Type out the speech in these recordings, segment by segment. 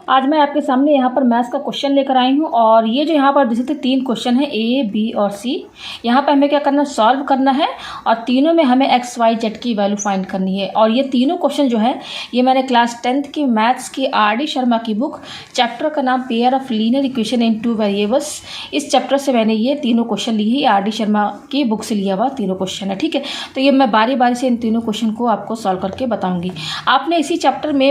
आज मैं आपके सामने यहाँ पर मैथ्स का क्वेश्चन लेकर आई हूँ और ये जो यहाँ पर जैसे 3 क्वेश्चन है ए बी और सी। यहाँ पर हमें क्या करना है, सॉल्व करना है और तीनों में हमें एक्स वाई जेड की वैल्यू फाइंड करनी है। और ये तीनों क्वेश्चन जो है ये मैंने क्लास 10th की मैथ्स की आर डी शर्मा की बुक, चैप्टर का नाम pair of linear equation in 2 variables, इस चैप्टर से मैंने ये तीनों क्वेश्चन लिए है। आर डी शर्मा की बुक से लिया हुआ तीनों क्वेश्चन है। ठीक है, तो ये मैं बारी बारी से इन तीनों क्वेश्चन को आपको सॉल्व करके बताऊँगी। आपने इसी चैप्टर में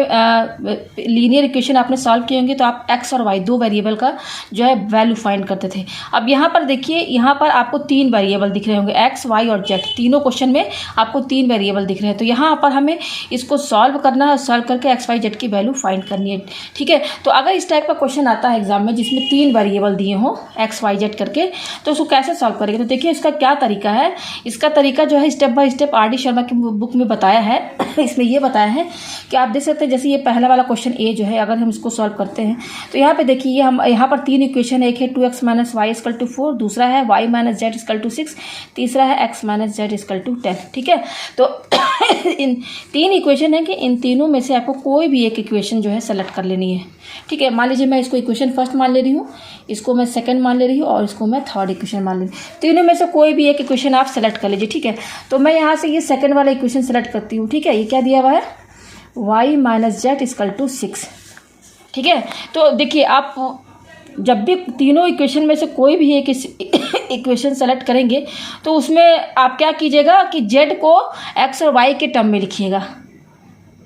लीनियर इक्वेशन आपने सॉल्व किए होंगे तो आप एक्स और वाई 2 वेरिएबल का जो है वैल्यू फाइंड करते थे। अब यहाँ पर देखिए, यहाँ पर आपको 3 वेरिएबल दिख रहे होंगे, एक्स वाई और जेड। तीनों क्वेश्चन में आपको 3 वेरिएबल दिख रहे हैं। तो यहाँ पर हमें इसको सॉल्व करना है, सॉल्व करके एक्स वाई जेड की वैल्यू फाइंड करनी है। ठीक है, तो अगर इस टाइप का क्वेश्चन आता है एग्जाम में जिसमें 3 वेरिएबल दिए हों एक्स वाई जेड करके, तो उसको कैसे सॉल्व करेंगे। तो देखिए इसका क्या तरीका है। इसका तरीका जो है step by step R D Sharma की बुक में बताया है। इसमें ये बताया है कि आप देख सकते हैं, जैसे ये पहला वाला क्वेश्चन ए जो है, अगर हम इसको सॉल्व करते हैं तो यहाँ पे देखिए ये हम यहाँ पर 3 इक्वेशन है। एक है 2x minus y equal to 4, दूसरा है y minus z equal to 6, तीसरा है x minus z equal to 10। ठीक है, तो इन 3 इक्वेशन है कि इन तीनों में से आपको कोई भी एक इक्वेशन जो है सेलेक्ट कर लेनी है। ठीक है, मान लीजिए मैं इसको इक्वेशन फर्स्ट मान ले रही हूँ, इसको मैं सेकंड मान ले रही हूँ और इसको मैं थर्ड इक्वेशन मान ले रही हूँ। तीनों में से कोई भी एक इक्वेशन आप सेलेक्ट कर लीजिए। ठीक है, तो मैं यहाँ से ये सेकंड वाला इक्वेशन सेलेक्ट करती हूँ। ठीक है, ये क्या दिया हुआ है, y minus z equal to 6। ठीक है, तो देखिए आप जब भी तीनों इक्वेशन में से कोई भी एक इक्वेशन सेलेक्ट करेंगे तो उसमें आप क्या कीजिएगा कि जेड को एक्स और वाई के टर्म में लिखिएगा।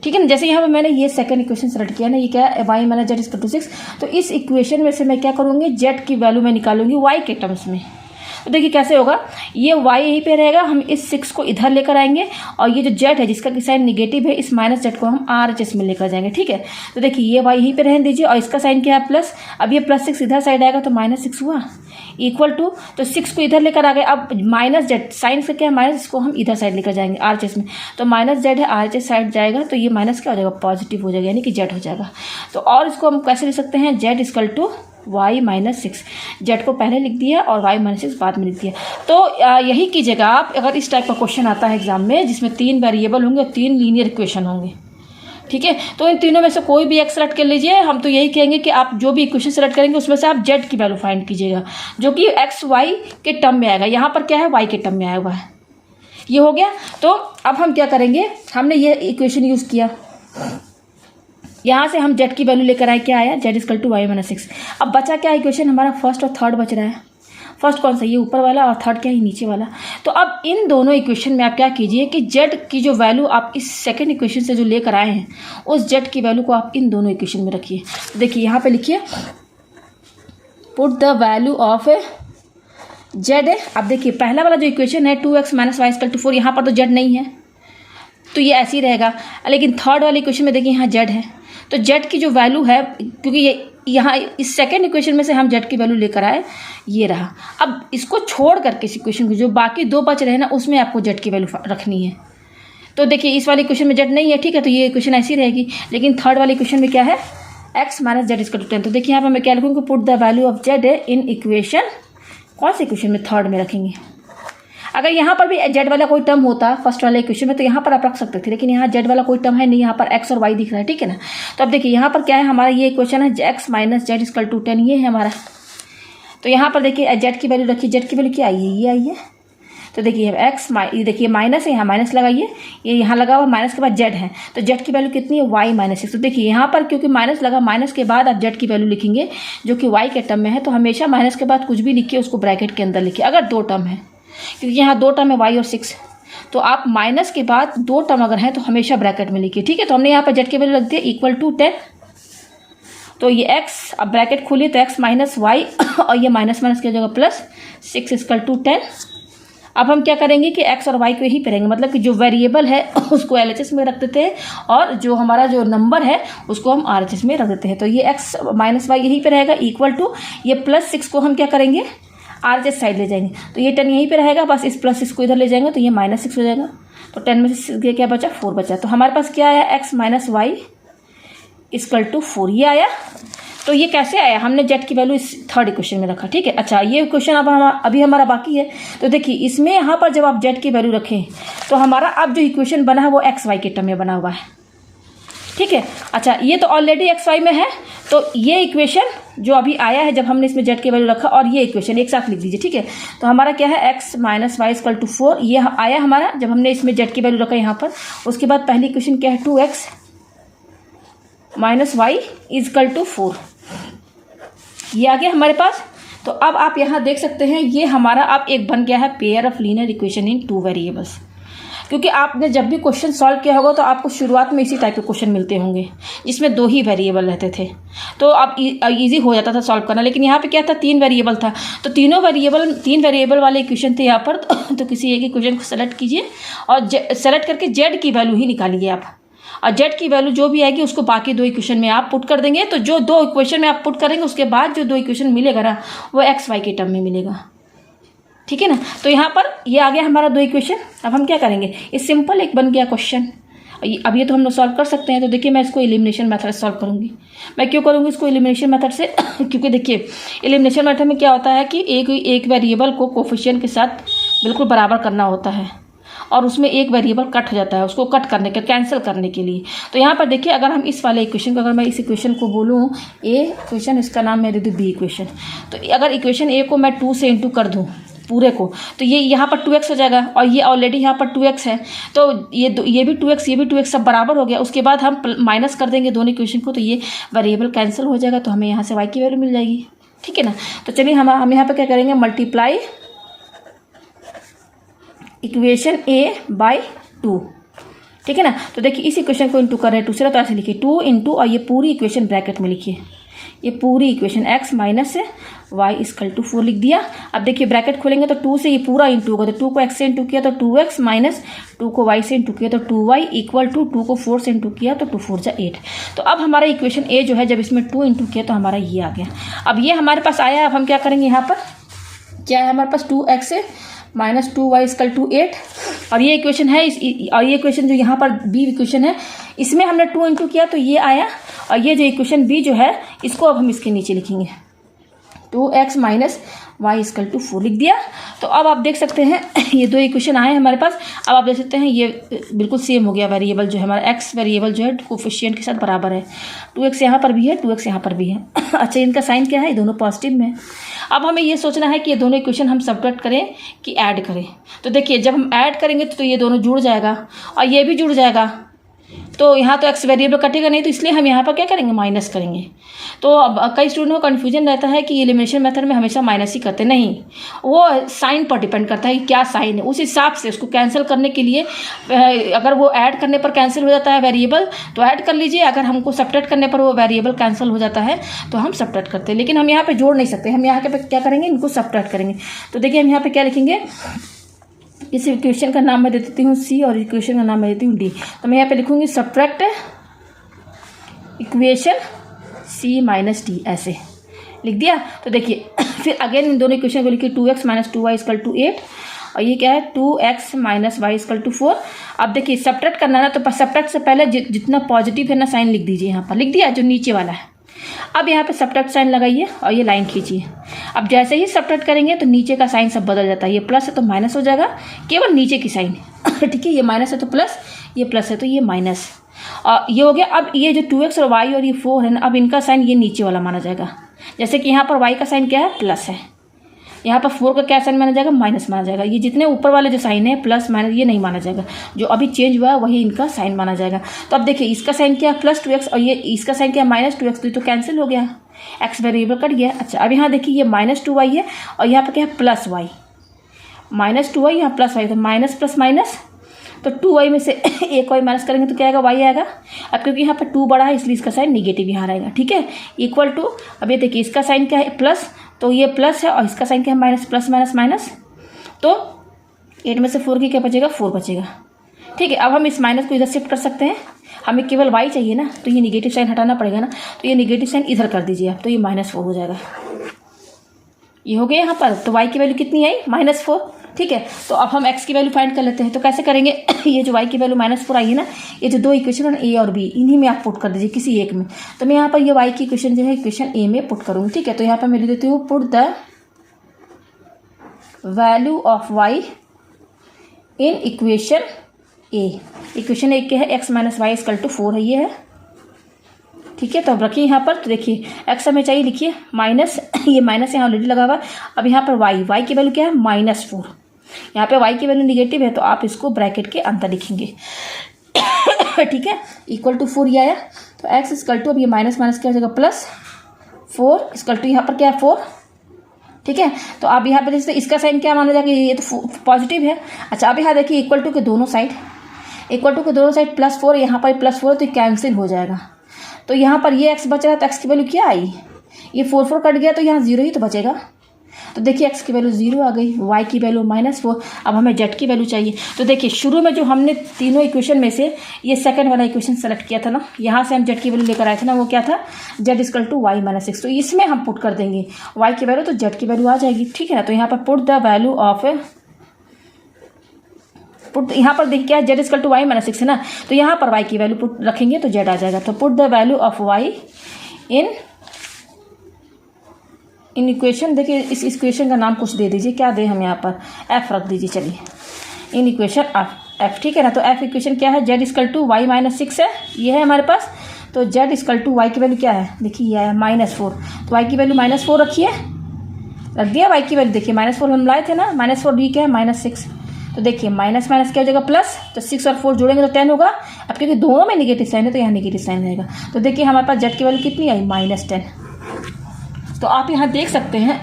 ठीक है ना, जैसे यहाँ पे मैंने ये सेकंड इक्वेशन सेलेक्ट किया ना, ये क्या है, y minus z equal to 6। तो इस इक्वेशन में से मैं क्या करूँगी, जेड की वैल्यू मैं निकालूंगी y के टर्म्स में। तो देखिए कैसे होगा, ये y यहीं पे रहेगा, हम इस 6 को इधर लेकर आएंगे और ये जो z है जिसका साइन निगेटिव है, इस माइनस जेड को हम RHS में लेकर जाएंगे। ठीक है, तो देखिए ये y यहीं पे रहने दीजिए और इसका साइन क्या है, प्लस। अब ये +6 इधर साइड आएगा तो -6 हुआ, इक्वल टू, तो 6 को इधर लेकर आ गए। अब माइनस जेड साइन से क्या है, माइनस, इसको हम इधर साइड लेकर जाएंगे RHS में, तो माइनस जेड है RHS साइड जाएगा तो ये माइनस क्या हो जाएगा, पॉजिटिव हो जाएगा, यानी कि जेड हो जाएगा। तो और इसको हम कैसे लिख सकते हैं, z equal to y minus 6। Z को पहले लिख दिया और y माइनस 6 बाद में लिख दिया। तो यही कीजिएगा आप, अगर इस टाइप का क्वेश्चन आता है एग्जाम में जिसमें 3 वेरिएबल होंगे और 3 लीनियर इक्वेशन होंगे। ठीक है, तो इन तीनों में से कोई भी एक सेलेक्ट कर लीजिए। हम तो यही कहेंगे कि आप जो भी इक्वेशन सेलेक्ट करेंगे उसमें से आप जेड की वैल्यू फाइंड कीजिएगा, जो कि एक्स वाई के टर्म में आएगा। यहाँ पर क्या है, वाई के टर्म में आया हुआ है। ये हो गया। तो अब हम क्या करेंगे, हमने ये इक्वेशन यूज़ किया, यहाँ से हम जेड की वैल्यू लेकर आए, क्या आया, z equal to y minus 6। अब बचा क्या इक्वेशन हमारा, फर्स्ट और थर्ड बच रहा है। फर्स्ट कौन सा, ये ऊपर वाला, और थर्ड क्या है, नीचे वाला। तो अब इन दोनों इक्वेशन में आप क्या कीजिए कि जेड की जो वैल्यू आप इस सेकंड इक्वेशन से जो लेकर आए हैं, उस जेड की वैल्यू को आप इन दोनों इक्वेशन में रखिए। तो देखिए यहाँ पे लिखिए, put the value of Z है। अब देखिए पहला वाला जो इक्वेशन है 2x minus y equal to 4, यहाँ पर तो जेड नहीं है तो ये ऐसे ही रहेगा। लेकिन थर्ड वाले इक्वेशन में देखिए यहाँ जेड है, तो जेड की जो वैल्यू है, क्योंकि ये यहाँ इस सेकंड इक्वेशन में से हम जेड की वैल्यू लेकर आए, ये रहा। अब इसको छोड़ करके इस इक्वेशन को जो बाकी 2 बच रहे हैं ना, उसमें आपको जेड की वैल्यू रखनी है। तो देखिए इस वाले इक्वेशन में जेड नहीं है, ठीक है, तो ये इक्वेशन ऐसी रहेगी। लेकिन थर्ड वाले इक्वेशन में क्या है, x minus z equal to 10। तो देखिए यहाँ पर मैं क्या लिखूँगी, put the value of z in equation, कौन से इक्वेशन में, थर्ड में रखेंगे। अगर यहाँ पर भी जेड वाला कोई टर्म होता फर्स्ट वाले इक्वेशन में तो यहाँ पर आप रख सकते थे, लेकिन यहाँ जेड वाला कोई टर्म है नहीं, यहाँ पर एक्स और वाई दिख रहा है। ठीक है ना, तो अब देखिए यहाँ पर क्या है, हमारा ये इक्वेशन है x minus z equal to 10, ये है हमारा। तो यहाँ पर देखिए जेड की वैल्यू रखिए, जेड की वैल्यू क्या आई है, ये आई है। तो देखिए एक्स, ये देखिए माइनस है, यहाँ माइनस लगाइए, ये यहाँ लगा हुआ, माइनस के बाद जेड है, तो जेड की वैल्यू कितनी है, वाई माइनस 6। तो देखिए यहाँ पर क्योंकि माइनस लगा, माइनस के बाद आप जेड की वैल्यू लिखेंगे जो कि वाई के टर्म में है। तो हमेशा माइनस के बाद कुछ भी लिखिए उसको ब्रैकेट के अंदर लिखिए, अगर 2 टर्म है, क्योंकि यहाँ 2 टर्म है y और 6, तो आप माइनस के बाद 2 टर्म अगर हैं तो हमेशा ब्रैकेट में लिखिए। ठीक है, तो हमने यहाँ पर जेड की वैल्यू रख दी इक्वल टू 10। तो ये x, अब ब्रैकेट खोलिए, तो x माइनस वाई और ये माइनस माइनस की जगह प्लस 6 इक्वल टू 10। अब हम क्या करेंगे कि x और y को यही करेंगे, मतलब कि जो वेरिएबल है उसको LHS में रख देते हैं और जो हमारा जो नंबर है उसको हम RHS में रख देते हैं। तो ये x माइनस वाई यहीं पे रहेगा, इक्वल टू ये +6 को हम क्या करेंगे, RHS साइड ले जाएंगे। तो ये 10 यहीं पे रहेगा, बस इस +6 को इधर ले जाएंगे तो ये -6 हो जाएगा। तो 10 में से क्या बचा, 4 बचा। तो हमारे पास क्या आया, x minus y equal to 4, ये आया। तो ये कैसे आया, हमने जेड की वैल्यू इस थर्ड इक्वेशन में रखा। ठीक है, अच्छा ये क्वेश्चन अब अभी हमारा बाकी है। तो देखिए इसमें यहाँ पर जब आप जेड की वैल्यू रखें तो हमारा अब जो इक्वेशन बना है वो एक्स वाई के टर्म में बना हुआ है। ठीक है, अच्छा ये तो ऑलरेडी एक्स वाई में है, तो ये इक्वेशन जो अभी आया है जब हमने इसमें जेड की वैल्यू रखा, और ये इक्वेशन एक साथ लिख दीजिए, ठीक है। तो हमारा क्या है, x minus y equal to 4, ये आया हमारा जब हमने इसमें जेड की वैल्यू रखा यहाँ पर। उसके बाद पहली इक्वेशन क्या है, 2x minus Y is equal to 4, ये आ गया हमारे पास। तो अब आप यहाँ देख सकते हैं ये हमारा अब एक बन गया है pair of linear equation in 2 variables. क्योंकि आपने जब भी क्वेश्चन सॉल्व किया होगा तो आपको शुरुआत में इसी टाइप के क्वेश्चन मिलते होंगे जिसमें 2 ही वेरिएबल रहते थे, तो अब इजी हो जाता था सॉल्व करना। लेकिन यहाँ पे क्या था, 3 वेरिएबल था, तो 3 वेरिएबल वाले इक्वेशन थे यहाँ पर। तो किसी एक इक्वेशन को सेलेक्ट कीजिए और सेलेक्ट करके जेड की वैल्यू ही निकालिए आप, और जेड की वैल्यू जो भी आएगी उसको बाकी 2 इक्वेशन में आप पुट कर देंगे। तो जो 2 इक्वेशन में आप पुट करेंगे उसके बाद जो 2 इक्वेशन मिलेगा ना वो एक्स वाई के टर्म में मिलेगा, ठीक है ना। तो यहाँ पर ये आ गया हमारा 2 इक्वेशन। अब हम क्या करेंगे, ये सिंपल एक बन गया क्वेश्चन। अब ये तो हम लोग सॉल्व कर सकते हैं। तो देखिए मैं इसको एलिमिनेशन मेथड से सॉल्व करूँगी। मैं क्यों करूँगी इसको एलिमिनेशन मेथड से क्योंकि देखिए एलिमिनेशन मेथड में क्या होता है कि एक वेरिएबल को कोफिशिएंट के साथ बिल्कुल बराबर करना होता है, और उसमें एक वेरिएबल कट हो जाता है, उसको कट करने के, कैंसिल करने के लिए। तो यहाँ पर देखिए अगर हम इस वाले इक्वेशन को, अगर मैं इस इक्वेशन को बोलूँ ए इक्वेशन, इसका नाम मैं दे दूँ बी इक्वेशन। तो अगर इक्वेशन ए को मैं 2 से इंटू कर दूँ पूरे को, तो ये यहाँ पर 2x हो जाएगा, और ये ऑलरेडी यहाँ पर 2x है, तो ये भी 2x ये भी 2x सब बराबर हो गया। उसके बाद हम माइनस कर देंगे दोनों इक्वेशन को, तो ये वेरिएबल कैंसिल हो जाएगा, तो हमें यहाँ से y की वैल्यू मिल जाएगी, ठीक है ना। तो चलिए हम यहाँ पर क्या करेंगे, मल्टीप्लाई इक्वेशन a बाई 2, ठीक है ना। तो देखिए इस इक्वेशन को इंटू कर रहे हैं 2 से, तो ऐसे लिखिए 2 इंटू, और ये पूरी इक्वेशन ब्रैकेट में लिखिए, ये पूरी equation x minus y equal to 4 लिख दिया। अब देखिए ब्रैकेट खोलेंगे तो 2 से ये पूरा इंटू होगा, तो 2 को x से इंटू किया तो 2x माइनस 2 को y से इंटू किया तो 2y इक्वल टू 2 को 4 से इंटू किया तो 2 4 जा 8। तो अब हमारा इक्वेशन a जो है जब इसमें 2 इंटू किया तो हमारा ये आ गया। अब ये हमारे पास आया, अब हम क्या करेंगे, यहाँ पर क्या है हमारे पास 2x minus 2y equal to 8, और ये इक्वेशन है और ये इक्वेशन जो यहाँ पर बी इक्वेशन है इसमें हमने 2 इंटू किया तो ये आया, और ये जो इक्वेशन बी जो है इसको अब हम इसके नीचे लिखेंगे 2x minus y equal to 4 लिख दिया। तो अब आप देख सकते हैं ये 2 इक्वेशन आए हमारे पास। अब आप देख सकते हैं ये बिल्कुल सेम हो गया, वेरिएबल जो है हमारा एक्स वेरिएबल जो है कोफिशिएंट के साथ बराबर है, 2x यहाँ पर भी है 2x यहाँ पर भी है। अच्छा इनका साइन क्या है, ये दोनों पॉजिटिव में। अब हमें ये सोचना है कि ये दोनों इक्वेशन हम सब्ट्रैक्ट करें कि ऐड करें। तो देखिए जब हम ऐड करेंगे तो ये दोनों जुड़ जाएगा और ये भी जुड़ जाएगा, तो यहाँ तो एक्स वेरिएबल कटेगा नहीं, तो इसलिए हम यहाँ पर क्या करेंगे, माइनस करेंगे। तो अब कई स्टूडेंट को कन्फ्यूजन रहता है कि एलिमिनेशन मेथड में हमेशा माइनस ही करते, नहीं, वो साइन पर डिपेंड करता है कि क्या साइन है, उस हिसाब से उसको कैंसिल करने के लिए अगर वो ऐड करने पर कैंसिल हो जाता है वेरिएबल तो ऐड कर लीजिए, अगर हमको सब्ट्रैक्ट करने पर वो वेरिएबल कैंसिल हो जाता है तो हम सब्ट्रैक्ट करते हैं। लेकिन हम यहाँ पर जोड़ नहीं सकते, हम यहाँ पे क्या करेंगे, इनको सब्ट्रैक्ट करेंगे। तो देखिए हम यहाँ पर क्या लिखेंगे, इस इक्वेशन का नाम मैं दे देती हूँ सी और इक्वेशन का नाम मैं देती हूँ डी। तो मैं यहाँ पे लिखूँगी subtract equation C minus D, ऐसे लिख दिया। तो देखिए फिर अगेन इन दोनों इक्वेशन को लिखिए 2x minus 2y equal to 8, और ये क्या है 2x minus y equal to 4। अब देखिए सब्ट्रैक्ट करना है ना, तो सब्ट्रैक्ट से पहले जितना पॉजिटिव है ना साइन लिख दीजिए, यहाँ पर लिख दिया जो नीचे वाला है। अब यहाँ पे सब्ट्रैक्ट साइन लगाइए और ये लाइन खींचिए। अब जैसे ही सब्ट्रैक्ट करेंगे तो नीचे का साइन सब बदल जाता है, ये प्लस है तो माइनस हो जाएगा, केवल नीचे की साइन ठीक है, ये माइनस है तो प्लस, ये प्लस है तो ये माइनस, और ये हो गया। अब ये जो 2x और y और ये 4 है ना, अब इनका साइन ये नीचे वाला माना जाएगा। जैसे कि यहाँ पर y का साइन क्या है, प्लस है, यहाँ पर 4 का क्या साइन माना जाएगा, माइनस माना जाएगा। ये जितने ऊपर वाले जो साइन है प्लस माइनस ये नहीं माना जाएगा, जो अभी चेंज हुआ है वही इनका साइन माना जाएगा। तो अब देखिए इसका साइन क्या है प्लस 2x और ये इसका साइन क्या है माइनस 2x, तो कैंसिल हो गया, एक्स वेरिएबल कट गया। अच्छा अब यहाँ देखिए ये माइनस 2y है और यहाँ पर क्या है प्लस y, माइनस 2y यहाँ प्लस y, तो माइनस प्लस माइनस, तो 2y में से एक y माइनस करेंगे तो क्या आएगा, y आएगा। अब क्योंकि यहाँ पर 2 बड़ा है इसलिए इसका साइन निगेटिव यहाँ रहेगा, ठीक है, इक्वल टू। अब ये देखिए इसका साइन क्या है प्लस, तो ये प्लस है, और इसका साइन क्या है माइनस, प्लस माइनस माइनस, तो 8 में से 4 की क्या बचेगा, 4 बचेगा, ठीक है। अब हम इस माइनस को इधर शिफ्ट कर सकते हैं, हमें केवल y चाहिए ना, तो ये निगेटिव साइन हटाना पड़ेगा ना, तो ये निगेटिव साइन इधर कर दीजिए आप, तो ये -4 हो जाएगा। ये हो गया यहाँ पर, तो y की वैल्यू कितनी आई, -4, ठीक है। तो अब हम x की वैल्यू फाइंड कर लेते हैं। तो कैसे करेंगे ये जो y की वैल्यू -4 आई है ना, ये जो 2 इक्वेशन है a और b, इन्हीं में आप पुट कर दीजिए किसी एक में। तो मैं यहाँ पर ये y की इक्वेशन जो है इक्वेशन a में पुट करूँगी, ठीक है। तो यहाँ पर मैं लिख देती हूँ put the value of y in equation a। Equation a क्या है, x minus y equal to 4 है, ये है, ठीक है, तो अब रखिए यहाँ पर। तो देखिए एक्स हमें चाहिए, लिखिए माइनस, ये माइनस यहाँ ऑलरेडी लगा हुआ। अब यहाँ पर वाई की वैल्यू क्या है, -4। यहाँ पे वाई की वैल्यू निगेटिव है तो आप इसको ब्रैकेट के अंदर लिखेंगे। ठीक है, =4 ये आया। तो एक्स इक्वल टू, अब ये माइनस माइनस क्या हो जाएगा +4 इक्वल टू यहाँ पर क्या है 4। ठीक है, तो आप यहाँ पे देखिए इसका साइन क्या माना जाएगा, ये तो पॉजिटिव है। अच्छा, अब यहाँ देखिए इक्वल टू के दोनों साइड +4, यहाँ पर +4 तो कैंसिल हो जाएगा। तो यहाँ पर ये एक्स बच रहा है तो एक्स की वैल्यू क्या आई, ये 4 कट गया तो यहाँ 0 ही तो बचेगा। तो देखिए एक्स की वैल्यू 0 आ गई, वाई की वैल्यू -4। अब हमें जेड की वैल्यू चाहिए। तो देखिए शुरू में जो हमने तीनों इक्वेशन में से ये सेकंड वाला इक्वेशन सेलेक्ट किया था ना, यहाँ से हम जेड की वैल्यू लेकर आए थे ना, वो क्या था, z = y-6। तो इसमें हम पुट कर देंगे y की वैल्यू, तो जेड की वैल्यू आ जाएगी। ठीक है ना, तो यहाँ पर पुट द वैल्यू ऑफ यहाँ पर देखिए क्या है, z = y-6 है ना, तो यहाँ पर y की वैल्यू पुट रखेंगे तो z आ जाएगा। तो put the value of y in equation. देखिए इस इक्वेशन का नाम कुछ दे दीजिए, क्या दे हम यहाँ पर, f रख दीजिए। चलिए इन इक्वेशन f, ठीक है ना। तो f इक्वेशन क्या है, z = y-6 है, ये है हमारे पास। तो z = y की वैल्यू क्या है, देखिए ये है -4। तो y की वैल्यू -4 रखिए, रख दिया y की वैल्यू। देखिए -4 हम लाए थे ना, -4 डी क्या है -6। तो देखिए माइनस माइनस क्या हो जाएगा प्लस, तो 6 और 4 जोड़ेंगे तो 10 होगा। अब क्योंकि दोनों में नेगेटिव साइन है तो यहाँ नेगेटिव साइन रहेगा। तो देखिए हमारे पास जेड की वैल्यू कितनी आई, -10। तो आप यहाँ देख सकते हैं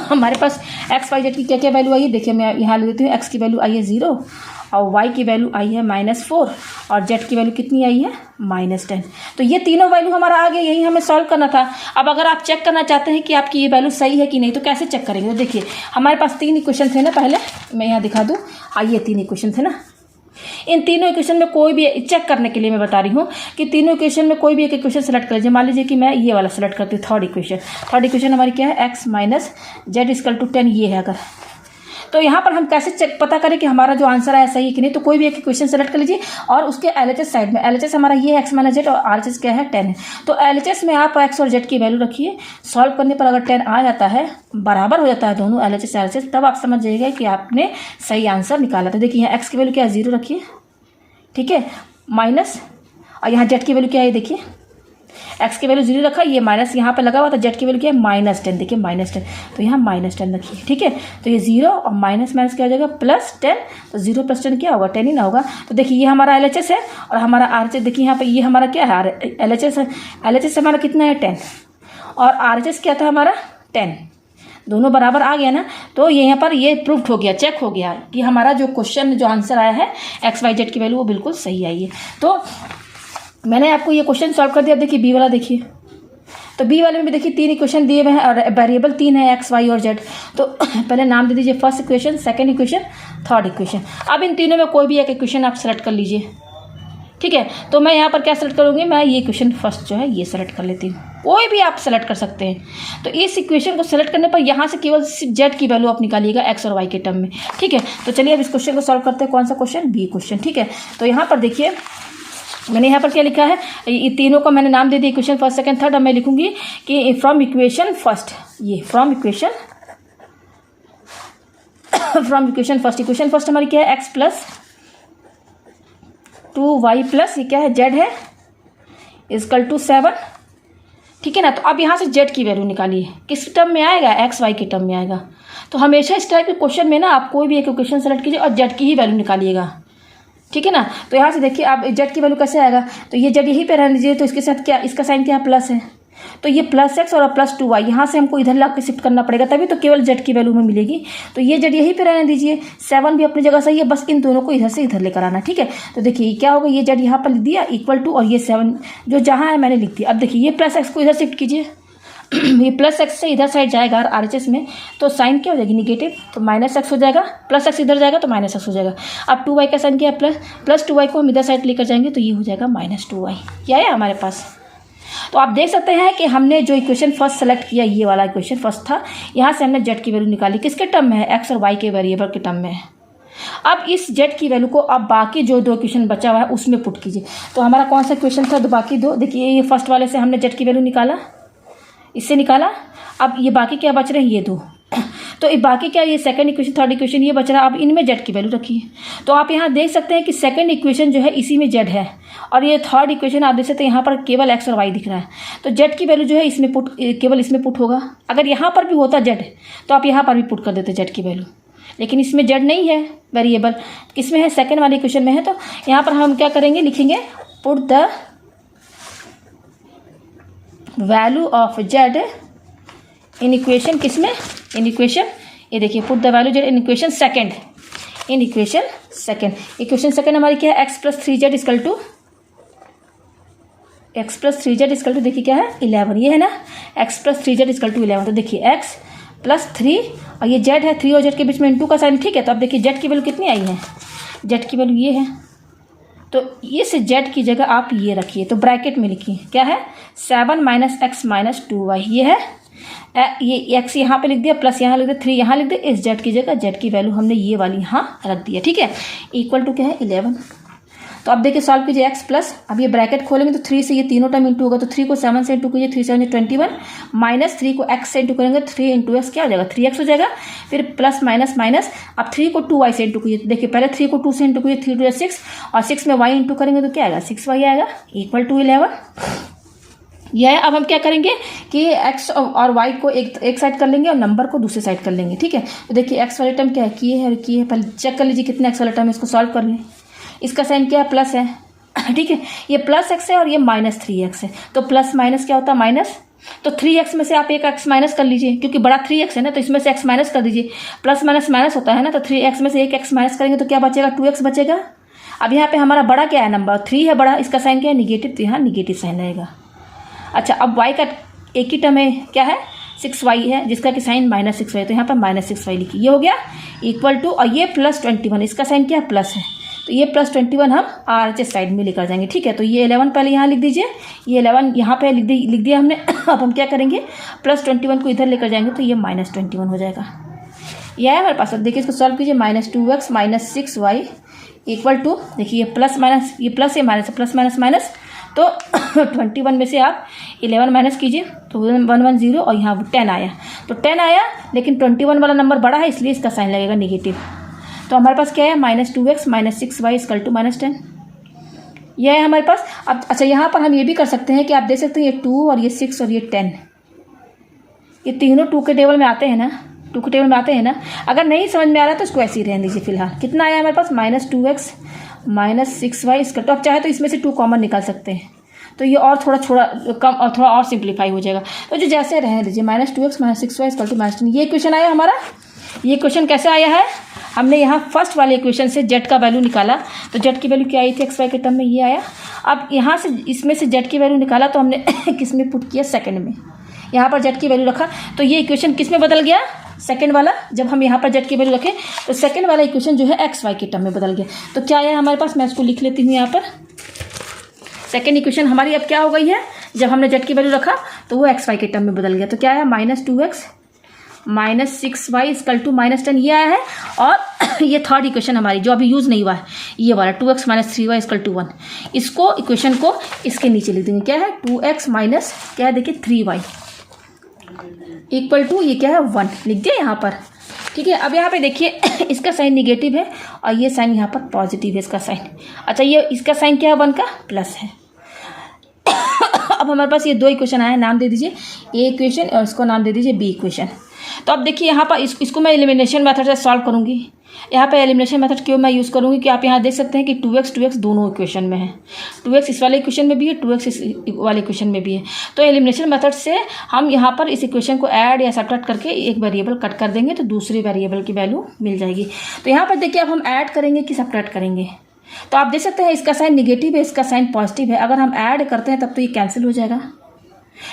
हमारे पास एक्स वाई जेड की क्या क्या वैल्यू आई है। देखिए मैं यहाँ ले देती हूँ, एक्स की वैल्यू आई है 0 और वाई की वैल्यू आई है -4 और जेड की वैल्यू कितनी आई है -10। तो ये तीनों वैल्यू हमारा आ गया, यही हमें सॉल्व करना था। अब अगर आप चेक करना चाहते हैं कि आपकी ये वैल्यू सही है कि नहीं, तो कैसे चेक करेंगे। तो देखिए हमारे पास 3 इक्वेशन थे ना, पहले मैं यहाँ दिखा दूँ। ये 3 इक्वेशन थे ना, इन तीनों इक्वेशन में कोई भी चेक करने के लिए मैं बता रही हूँ कि तीनों इक्वेशन में कोई भी एक इक्वेशन सेलेक्ट कर लीजिए। मान लीजिए कि मैं ये वाला सेलेक्ट करती हूँ, थर्ड इक्वेशन हमारी क्या है, x - z = 10 ये है। अगर तो यहाँ पर हम कैसे चेक पता करें कि हमारा जो आंसर आया सही है कि नहीं। तो कोई भी एक इक्वेशन सेलेक्ट कर लीजिए और उसके LHS साइड में, LHS हमारा ये x - z और RHS क्या है 10 है। तो LHS में आप x और z की वैल्यू रखिए। सॉल्व करने पर अगर 10 आ जाता है, बराबर हो जाता है दोनों LHS RHS, तब आप समझ जाइएगा कि आपने सही आंसर निकाला। तो देखिए यहाँ x की वैल्यू क्या है 0 रखिए, ठीक है, माइनस, और यहाँ जेड की वैल्यू क्या है, देखिए एक्स की वैल्यू 0 रखा, ये माइनस यहाँ पे लगा हुआ था, जेड की वैल्यू क्या है -10, देखिए -10, तो यहाँ -10 रखिए। ठीक है, तो ये 0 और माइनस माइनस क्या हो जाएगा +10, तो 0 + 10 क्या होगा, 10 ही ना होगा। तो देखिए ये हमारा LHS है और हमारा RHS, देखिए यहाँ पे ये हमारा क्या है, LHS है। LHS हमारा कितना है 10 और RHS क्या था हमारा 10, दोनों बराबर आ गया ना। तो यहाँ पर ये प्रूफ हो गया, चेक हो गया कि हमारा जो क्वेश्चन जो आंसर आया है एक्स वाई जेड की वैल्यू वो बिल्कुल सही आई है। तो मैंने आपको ये क्वेश्चन सॉल्व कर दिया। देखिए बी वाला देखिए, तो बी वाले में भी देखिए 3 इक्वेशन दिए हुए हैं और वेरिएबल 3 है एक्स वाई और जेड। तो पहले नाम दे दीजिए, first equation, second equation, third equation. अब इन तीनों में कोई भी एक इक्वेशन आप सेलेक्ट कर लीजिए। ठीक है, तो मैं यहाँ पर क्या सेलेक्ट करूँगी, मैं ये इक्वेशन फर्स्ट जो है ये सेलेक्ट कर लेती हूँ। कोई भी आप सेलेक्ट कर सकते हैं। तो इस इक्वेशन को सेलेक्ट करने पर यहाँ से केवल जेड की वैल्यू आप निकालिएगा एक्स और वाई के टर्म में। ठीक है, तो चलिए अब इस क्वेश्चन को सॉल्व करते हैं। कौन सा क्वेश्चन, बी क्वेश्चन। ठीक है, तो यहाँ पर देखिए मैंने यहाँ पर क्या लिखा है, ये तीनों को मैंने नाम दे दिया, इक्वेशन फर्स्ट सेकंड थर्ड। अब मैं लिखूंगी कि फ्रॉम इक्वेशन फर्स्ट, ये फ्रॉम इक्वेशन इक्वेशन फर्स्ट हमारी क्या है, x + 2y + ये क्या है z है = 7। ठीक है ना, तो अब यहाँ से z की वैल्यू निकालिए, किस टर्म में आएगा, एक्स वाई के टर्म में आएगा। तो हमेशा इस टाइप के क्वेश्चन में ना आप कोई भी एक इक्वेशन सेलेक्ट कीजिए और z की ही वैल्यू निकालिएगा। ठीक है ना, तो यहाँ से देखिए आप जेड की वैल्यू कैसे आएगा, तो ये जेड यहीं पे रहने दीजिए। तो इसके साथ क्या, इसका साइन क्या है, प्लस है, तो ये +x और +2y यहाँ से हमको इधर ला के शिफ्ट करना पड़ेगा, तभी तो केवल जेड की वैल्यू में मिलेगी। तो ये जेड यहीं पे रहने दीजिए, 7 भी अपनी जगह सही है, बस इन दोनों को इधर से इधर लेकर आना। ठीक है, तो देखिए क्या होगा, ये जेड यहाँ पर लिख दिया = और ये 7 जो जहाँ है मैंने लिख दिया। अब देखिए ये +x को इधर शिफ्ट कीजिए ये +x से इधर साइड जाएगा RHS में, तो साइन क्या हो जाएगी निगेटिव, तो -x हो जाएगा, +x इधर जाएगा तो -x हो जाएगा। अब 2y का साइन क्या है, +2y को हम इधर साइड लेकर जाएंगे तो ये हो जाएगा -2y। क्या है हमारे पास। तो आप देख सकते हैं कि हमने जो इक्वेशन फर्स्ट सेलेक्ट किया, ये वाला इक्वेशन फर्स्ट था, यहाँ से हमने जेड की वैल्यू निकाली, किसके टर्म में है, एक्स और वाई के वेरिएबल के टर्म में है। अब इस जेड की वैल्यू को अब बाकी जो 2 इक्वेशन बचा हुआ है उसमें पुट कीजिए। तो हमारा कौन सा इक्वेशन था, तो बाकी 2, देखिए ये फर्स्ट वाले से हमने जेड की वैल्यू निकाला, इससे निकाला। अब ये बाकी क्या बच रहे हैं, ये 2। तो बाकी क्या, ये सेकंड इक्वेशन, थर्ड इक्वेशन ये बच रहा है। अब इनमें जेड की वैल्यू रखिए। तो आप यहाँ देख सकते हैं कि सेकंड इक्वेशन जो है इसी में जेड है, और ये थर्ड इक्वेशन आप देख सकते हैं यहाँ पर केवल एक्स और वाई दिख रहा है। तो जेड की वैल्यू जो है इसमें केवल इसमें पुट होगा। अगर यहाँ पर भी होता जेड तो आप यहाँ पर भी पुट कर देते जेड की वैल्यू, लेकिन इसमें जेड नहीं है वेरिएबल, किसमें है, सेकंड वाले इक्वेशन में है। तो यहाँ पर हम क्या करेंगे, लिखेंगे put the value of z in equation, किसमें, इन इक्वेशन, ये देखिए put the value z in equation second, in equation second. Equation second हमारी क्या है, x plus three z equal to, x plus three z equal to देखिए क्या है 11, ये है ना, x plus three z equal to 11। तो देखिए एक्स प्लस थ्री और ये जेड है, थ्री और जेड के बीच में इंटू का साइन, ठीक है। तो अब देखिए जेड की वैल्यू कितनी आई है, जेड की वैल्यू ये है। तो ये से जेड की जगह आप ये रखिए, तो ब्रैकेट में लिखिए क्या है, 7 माइनस एक्स माइनस 2y, ये है, ये एक्स यहाँ पे लिख दिया, प्लस यहाँ लिख दिया, 3 यहाँ लिख दिया। इस जेड की जगह जेड की वैल्यू हमने ये वाली यहाँ रख दिया, ठीक है। इक्वल टू क्या है 11। तो अब देखिए सॉल्व कीजिए एक्स प्लस, अब ये ब्रैकेट खोलेंगे तो 3 से ये तीनों टाइम इंटू होगा, तो 3 को 7 से इंटू कीजिए, 3 7 21, माइनस 3 को एक्स से इंटू करेंगे, 3 इंटू एक्स क्या हो जाएगा, 3x हो जाएगा। फिर प्लस माइनस माइनस, अब 3 को 2y से इंटू कीजिए, देखिए पहले 3 को 2 से इंटू कीजिए, 3 2 6, और 6 में y इंटू करेंगे तो क्या आएगा, 6y आएगा, इक्वल टू 11। यह है। अब हम क्या करेंगे कि x और y को एक साइड कर लेंगे और नंबर को दूसरी साइड कर लेंगे, ठीक है। तो देखिए x वाले टर्म क्या है, किए है और किए है, पहले चेक कर लीजिए कितने x वाला टर्म है, इसको सॉल्व कर लें। इसका साइन क्या है, प्लस है, ठीक है। ये प्लस x है और ये माइनस 3x है, तो प्लस माइनस क्या होता है, माइनस। तो 3x में से आप एक x माइनस कर लीजिए, क्योंकि बड़ा 3x है ना, तो इसमें से x माइनस कर दीजिए। प्लस माइनस माइनस होता है ना, तो 3x में से एक x माइनस करेंगे तो क्या बचेगा, 2x बचेगा। अब यहाँ पे हमारा बड़ा क्या है, नंबर 3 है बड़ा, इसका साइन क्या है, निगेटिव, तो यहाँ निगेटिव साइन रहेगा। अच्छा, अब y का एक ही टर्म है, क्या है, 6y है, जिसका कि साइन माइनस 6y, तो यहाँ पर माइनस 6y लिखिए, ये हो गया इक्वल टू, और ये प्लस 21, इसका साइन क्या है, प्लस है, तो ये प्लस 21 हम RHS साइड में लेकर जाएंगे, ठीक है। तो ये 11 पहले यहाँ लिख दीजिए, ये 11 यहाँ पे लिख दिया हमने। अब हम क्या करेंगे, प्लस 21 को इधर लेकर जाएंगे तो ये माइनस 21 हो जाएगा। यह है हमारे पास। अब देखिए इसको सॉल्व कीजिए, minus 2x minus 6y equal to, देखिए ये प्लस माइनस, ये प्लस है माइनस, प्लस माइनस माइनस, तो 21 में से आप 11 माइनस कीजिए तो 110, और यहाँ 10 आया, तो 10 आया, लेकिन 21 वाला नंबर बड़ा है इसलिए इसका साइन लगेगा निगेटिव। तो हमारे पास क्या है, minus 2x minus 6y equal to minus 10, यह है हमारे पास। अब अच्छा, यहाँ पर हम ये भी कर सकते हैं कि आप देख सकते हैं ये 2 और ये 6 और ये 10, ये तीनों 2 के टेबल में आते हैं ना, 2 के टेबल में आते हैं ना। अगर नहीं समझ में आ रहा है तो इसको ऐसे ही रहने दीजिए फिलहाल। कितना आया हमारे पास, minus 2x minus 6y equal to, अब चाहे तो इसमें से 2 कॉमन निकाल सकते हैं, तो ये और थोड़ा कम और थोड़ा और सिंप्लीफाई हो जाएगा। तो जो जैसे रहने दीजिए, minus 2x minus 6y equal to minus 10, ये क्वेश्चन आया हमारा। ये क्वेश्चन कैसे आया है, हमने यहाँ फर्स्ट वाले इक्वेशन से जेड का वैल्यू निकाला, तो जेड की वैल्यू क्या आई थी, एक्स वाई के टर्म में ये आया। अब यहाँ से इसमें से जेड की वैल्यू निकाला तो हमने किस में पुट किया, सेकंड में, यहाँ पर जेड की वैल्यू रखा, तो ये इक्वेशन किस में बदल गया, सेकंड वाला। जब हम यहाँ पर जेड की वैल्यू रखें तो सेकंड वाला इक्वेशन जो है एक्स वाई के टर्म में बदल गया। तो क्या आया हमारे पास, मैं इसको लिख लेती हूँ यहाँ पर। सेकंड इक्वेशन हमारी अब क्या हो गई है, जब हमने जेड की वैल्यू रखा तो वो एक्स वाई के टर्म में बदल गया। तो क्या है, minus 2x minus 6y equal to minus 10, ये आया है। और ये थर्ड इक्वेशन हमारी जो अभी यूज़ नहीं हुआ है, ये वाला 2x minus 3y equal to 1, इसको इक्वेशन को इसके नीचे लिख देंगे, क्या है 2x माइनस क्या है, देखिए 3y इक्वल टू ये क्या है 1, लिख दिया यहाँ पर, ठीक है। अब यहाँ पे देखिए इसका साइन निगेटिव है और ये साइन यहाँ पर पॉजिटिव है, इसका साइन। अच्छा, ये इसका साइन क्या है, 1 का प्लस है। अब हमारे पास ये 2 इक्वेशन आए, नाम दे दीजिए ए इक्वेशन और इसको नाम दे दीजिए बी इक्वेशन। तो अब देखिए यहाँ पर इसको मैं एलिमिनेशन मेथड से सॉल्व करूँगी। यहाँ पे एलिमिनेशन मेथड क्यों मैं यूज़ करूँगी कि आप यहाँ देख सकते हैं कि 2x दोनों इक्वेशन में है, 2x इस वाले इक्वेशन में भी है, 2x इस वाले इक्वेशन में भी है। तो एलिमिनेशन मेथड से हम यहाँ पर इस इक्वेशन को ऐड या सब्ट्रैक्ट करके एक वेरिएबल कट कर देंगे तो दूसरे वेरिएबल की वैल्यू मिल जाएगी। तो यहाँ पर देखिए अब हम ऐड करेंगे कि सब्ट्रैक्ट करेंगे, तो आप देख सकते हैं इसका साइन निगेटिव है, इसका साइन पॉजिटिव है। अगर हम ऐड करते हैं तब तो ये कैंसिल हो जाएगा,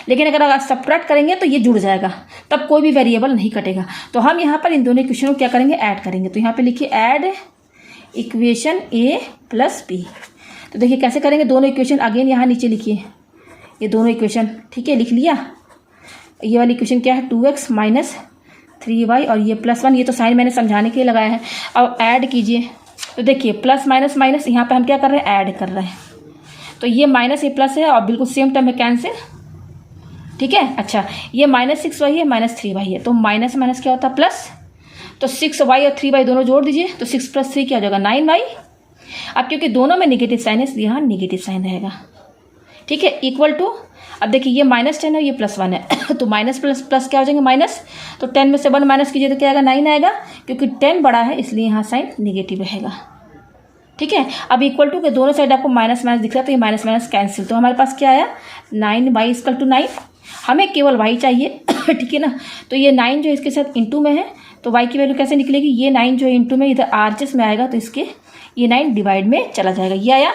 लेकिन अगर आप सब्ट्रैक्ट करेंगे तो ये जुड़ जाएगा, तब कोई भी वेरिएबल नहीं कटेगा। तो हम यहाँ पर इन दोनों इक्वेशन को क्या करेंगे, ऐड करेंगे। तो यहाँ पे लिखिए ऐड इक्वेशन ए प्लस बी। तो देखिए कैसे करेंगे, दोनों इक्वेशन अगेन यहाँ नीचे लिखिए, ये दोनों इक्वेशन, ठीक है, लिख लिया। ये वाली इक्वेशन क्या है 2x माइनस 3y और ये प्लस 1, ये तो साइन मैंने समझाने के लिए लगाया है। अब ऐड कीजिए, तो देखिए प्लस माइनस माइनस, यहाँ पे हम क्या कर रहे हैं, ऐड कर रहे हैं। तो ये माइनस ये प्लस है और बिल्कुल सेम टर्म है, कैंसिल, ठीक है। अच्छा, ये माइनस 6y है, माइनस 3y है, तो माइनस माइनस क्या होता है, प्लस। तो 6y और 3y दोनों जोड़ दीजिए, तो 6 + 3 क्या हो जाएगा 9y। अब क्योंकि दोनों में नेगेटिव साइन है इसलिए यहाँ नेगेटिव साइन रहेगा, ठीक है। इक्वल टू, अब देखिए ये -10 है, ये +1 है तो माइनस प्लस प्लस क्या हो जाएंगे माइनस, तो 10 में से 1 माइनस कीजिए तो क्या आएगा 9 आएगा, क्योंकि 10 बड़ा है इसलिए यहाँ साइन नेगेटिव रहेगा, ठीक है। अब इक्वल टू के दोनों साइड आपको माइनस माइनस दिख रहा है तो ये माइनस माइनस कैंसिल, तो हमारे पास क्या आया 9y = 9। हमें केवल y चाहिए ठीक है ना। तो ये 9 जो इसके साथ इंटू में है तो y की वैल्यू कैसे निकलेगी, ये 9 जो है इंटू में इधर RHS में आएगा तो इसके ये 9 डिवाइड में चला जाएगा, ये आया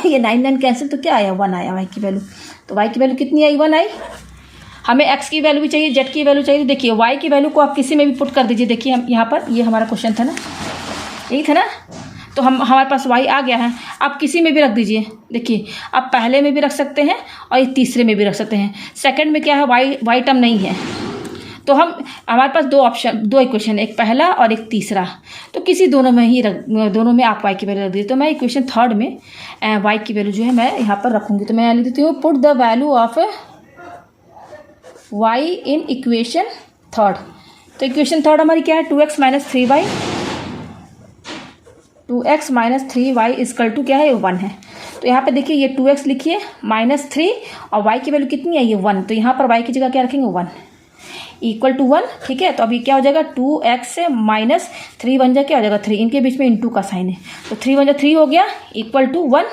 ये 9 कैंसिल, तो क्या आया 1 आया y की वैल्यू। तो y की वैल्यू कितनी आई 1 आई। हमें x की वैल्यू भी चाहिए, z की वैल्यू चाहिए, तो देखिए y की वैल्यू को आप किसी में भी पुट कर दीजिए। देखिए हम यहाँ पर, ये हमारा क्वेश्चन था ना, यही था ना, तो हमारे पास y आ गया है। आप किसी में भी रख दीजिए, देखिए आप पहले में भी रख सकते हैं और ये तीसरे में भी रख सकते हैं। सेकंड में क्या है y टर्म नहीं है, तो हमारे पास दो इक्वेशन, एक पहला और एक तीसरा, तो किसी दोनों में आप y की वैल्यू रख दीजिए। तो मैं इक्वेशन थर्ड में y की वैल्यू जो है मैं यहाँ पर रखूँगी, तो मैं यहाँ लिख देती हूँ put the value of y in equation third. तो इक्वेशन थर्ड हमारी क्या है 2x - 3y, 2x - 3y = क्या है 1 है। तो यहाँ पे देखिए ये 2x लिखिए -3 और y की वैल्यू कितनी है ये 1, तो यहाँ पर y की जगह क्या रखेंगे 1 = 1, ठीक है। तो अभी क्या हो जाएगा 2x से -3 बन जाए क्या हो जाएगा 3, इनके बीच में इंटू का साइन है, तो 3 बन जाए 3 हो गया = 1।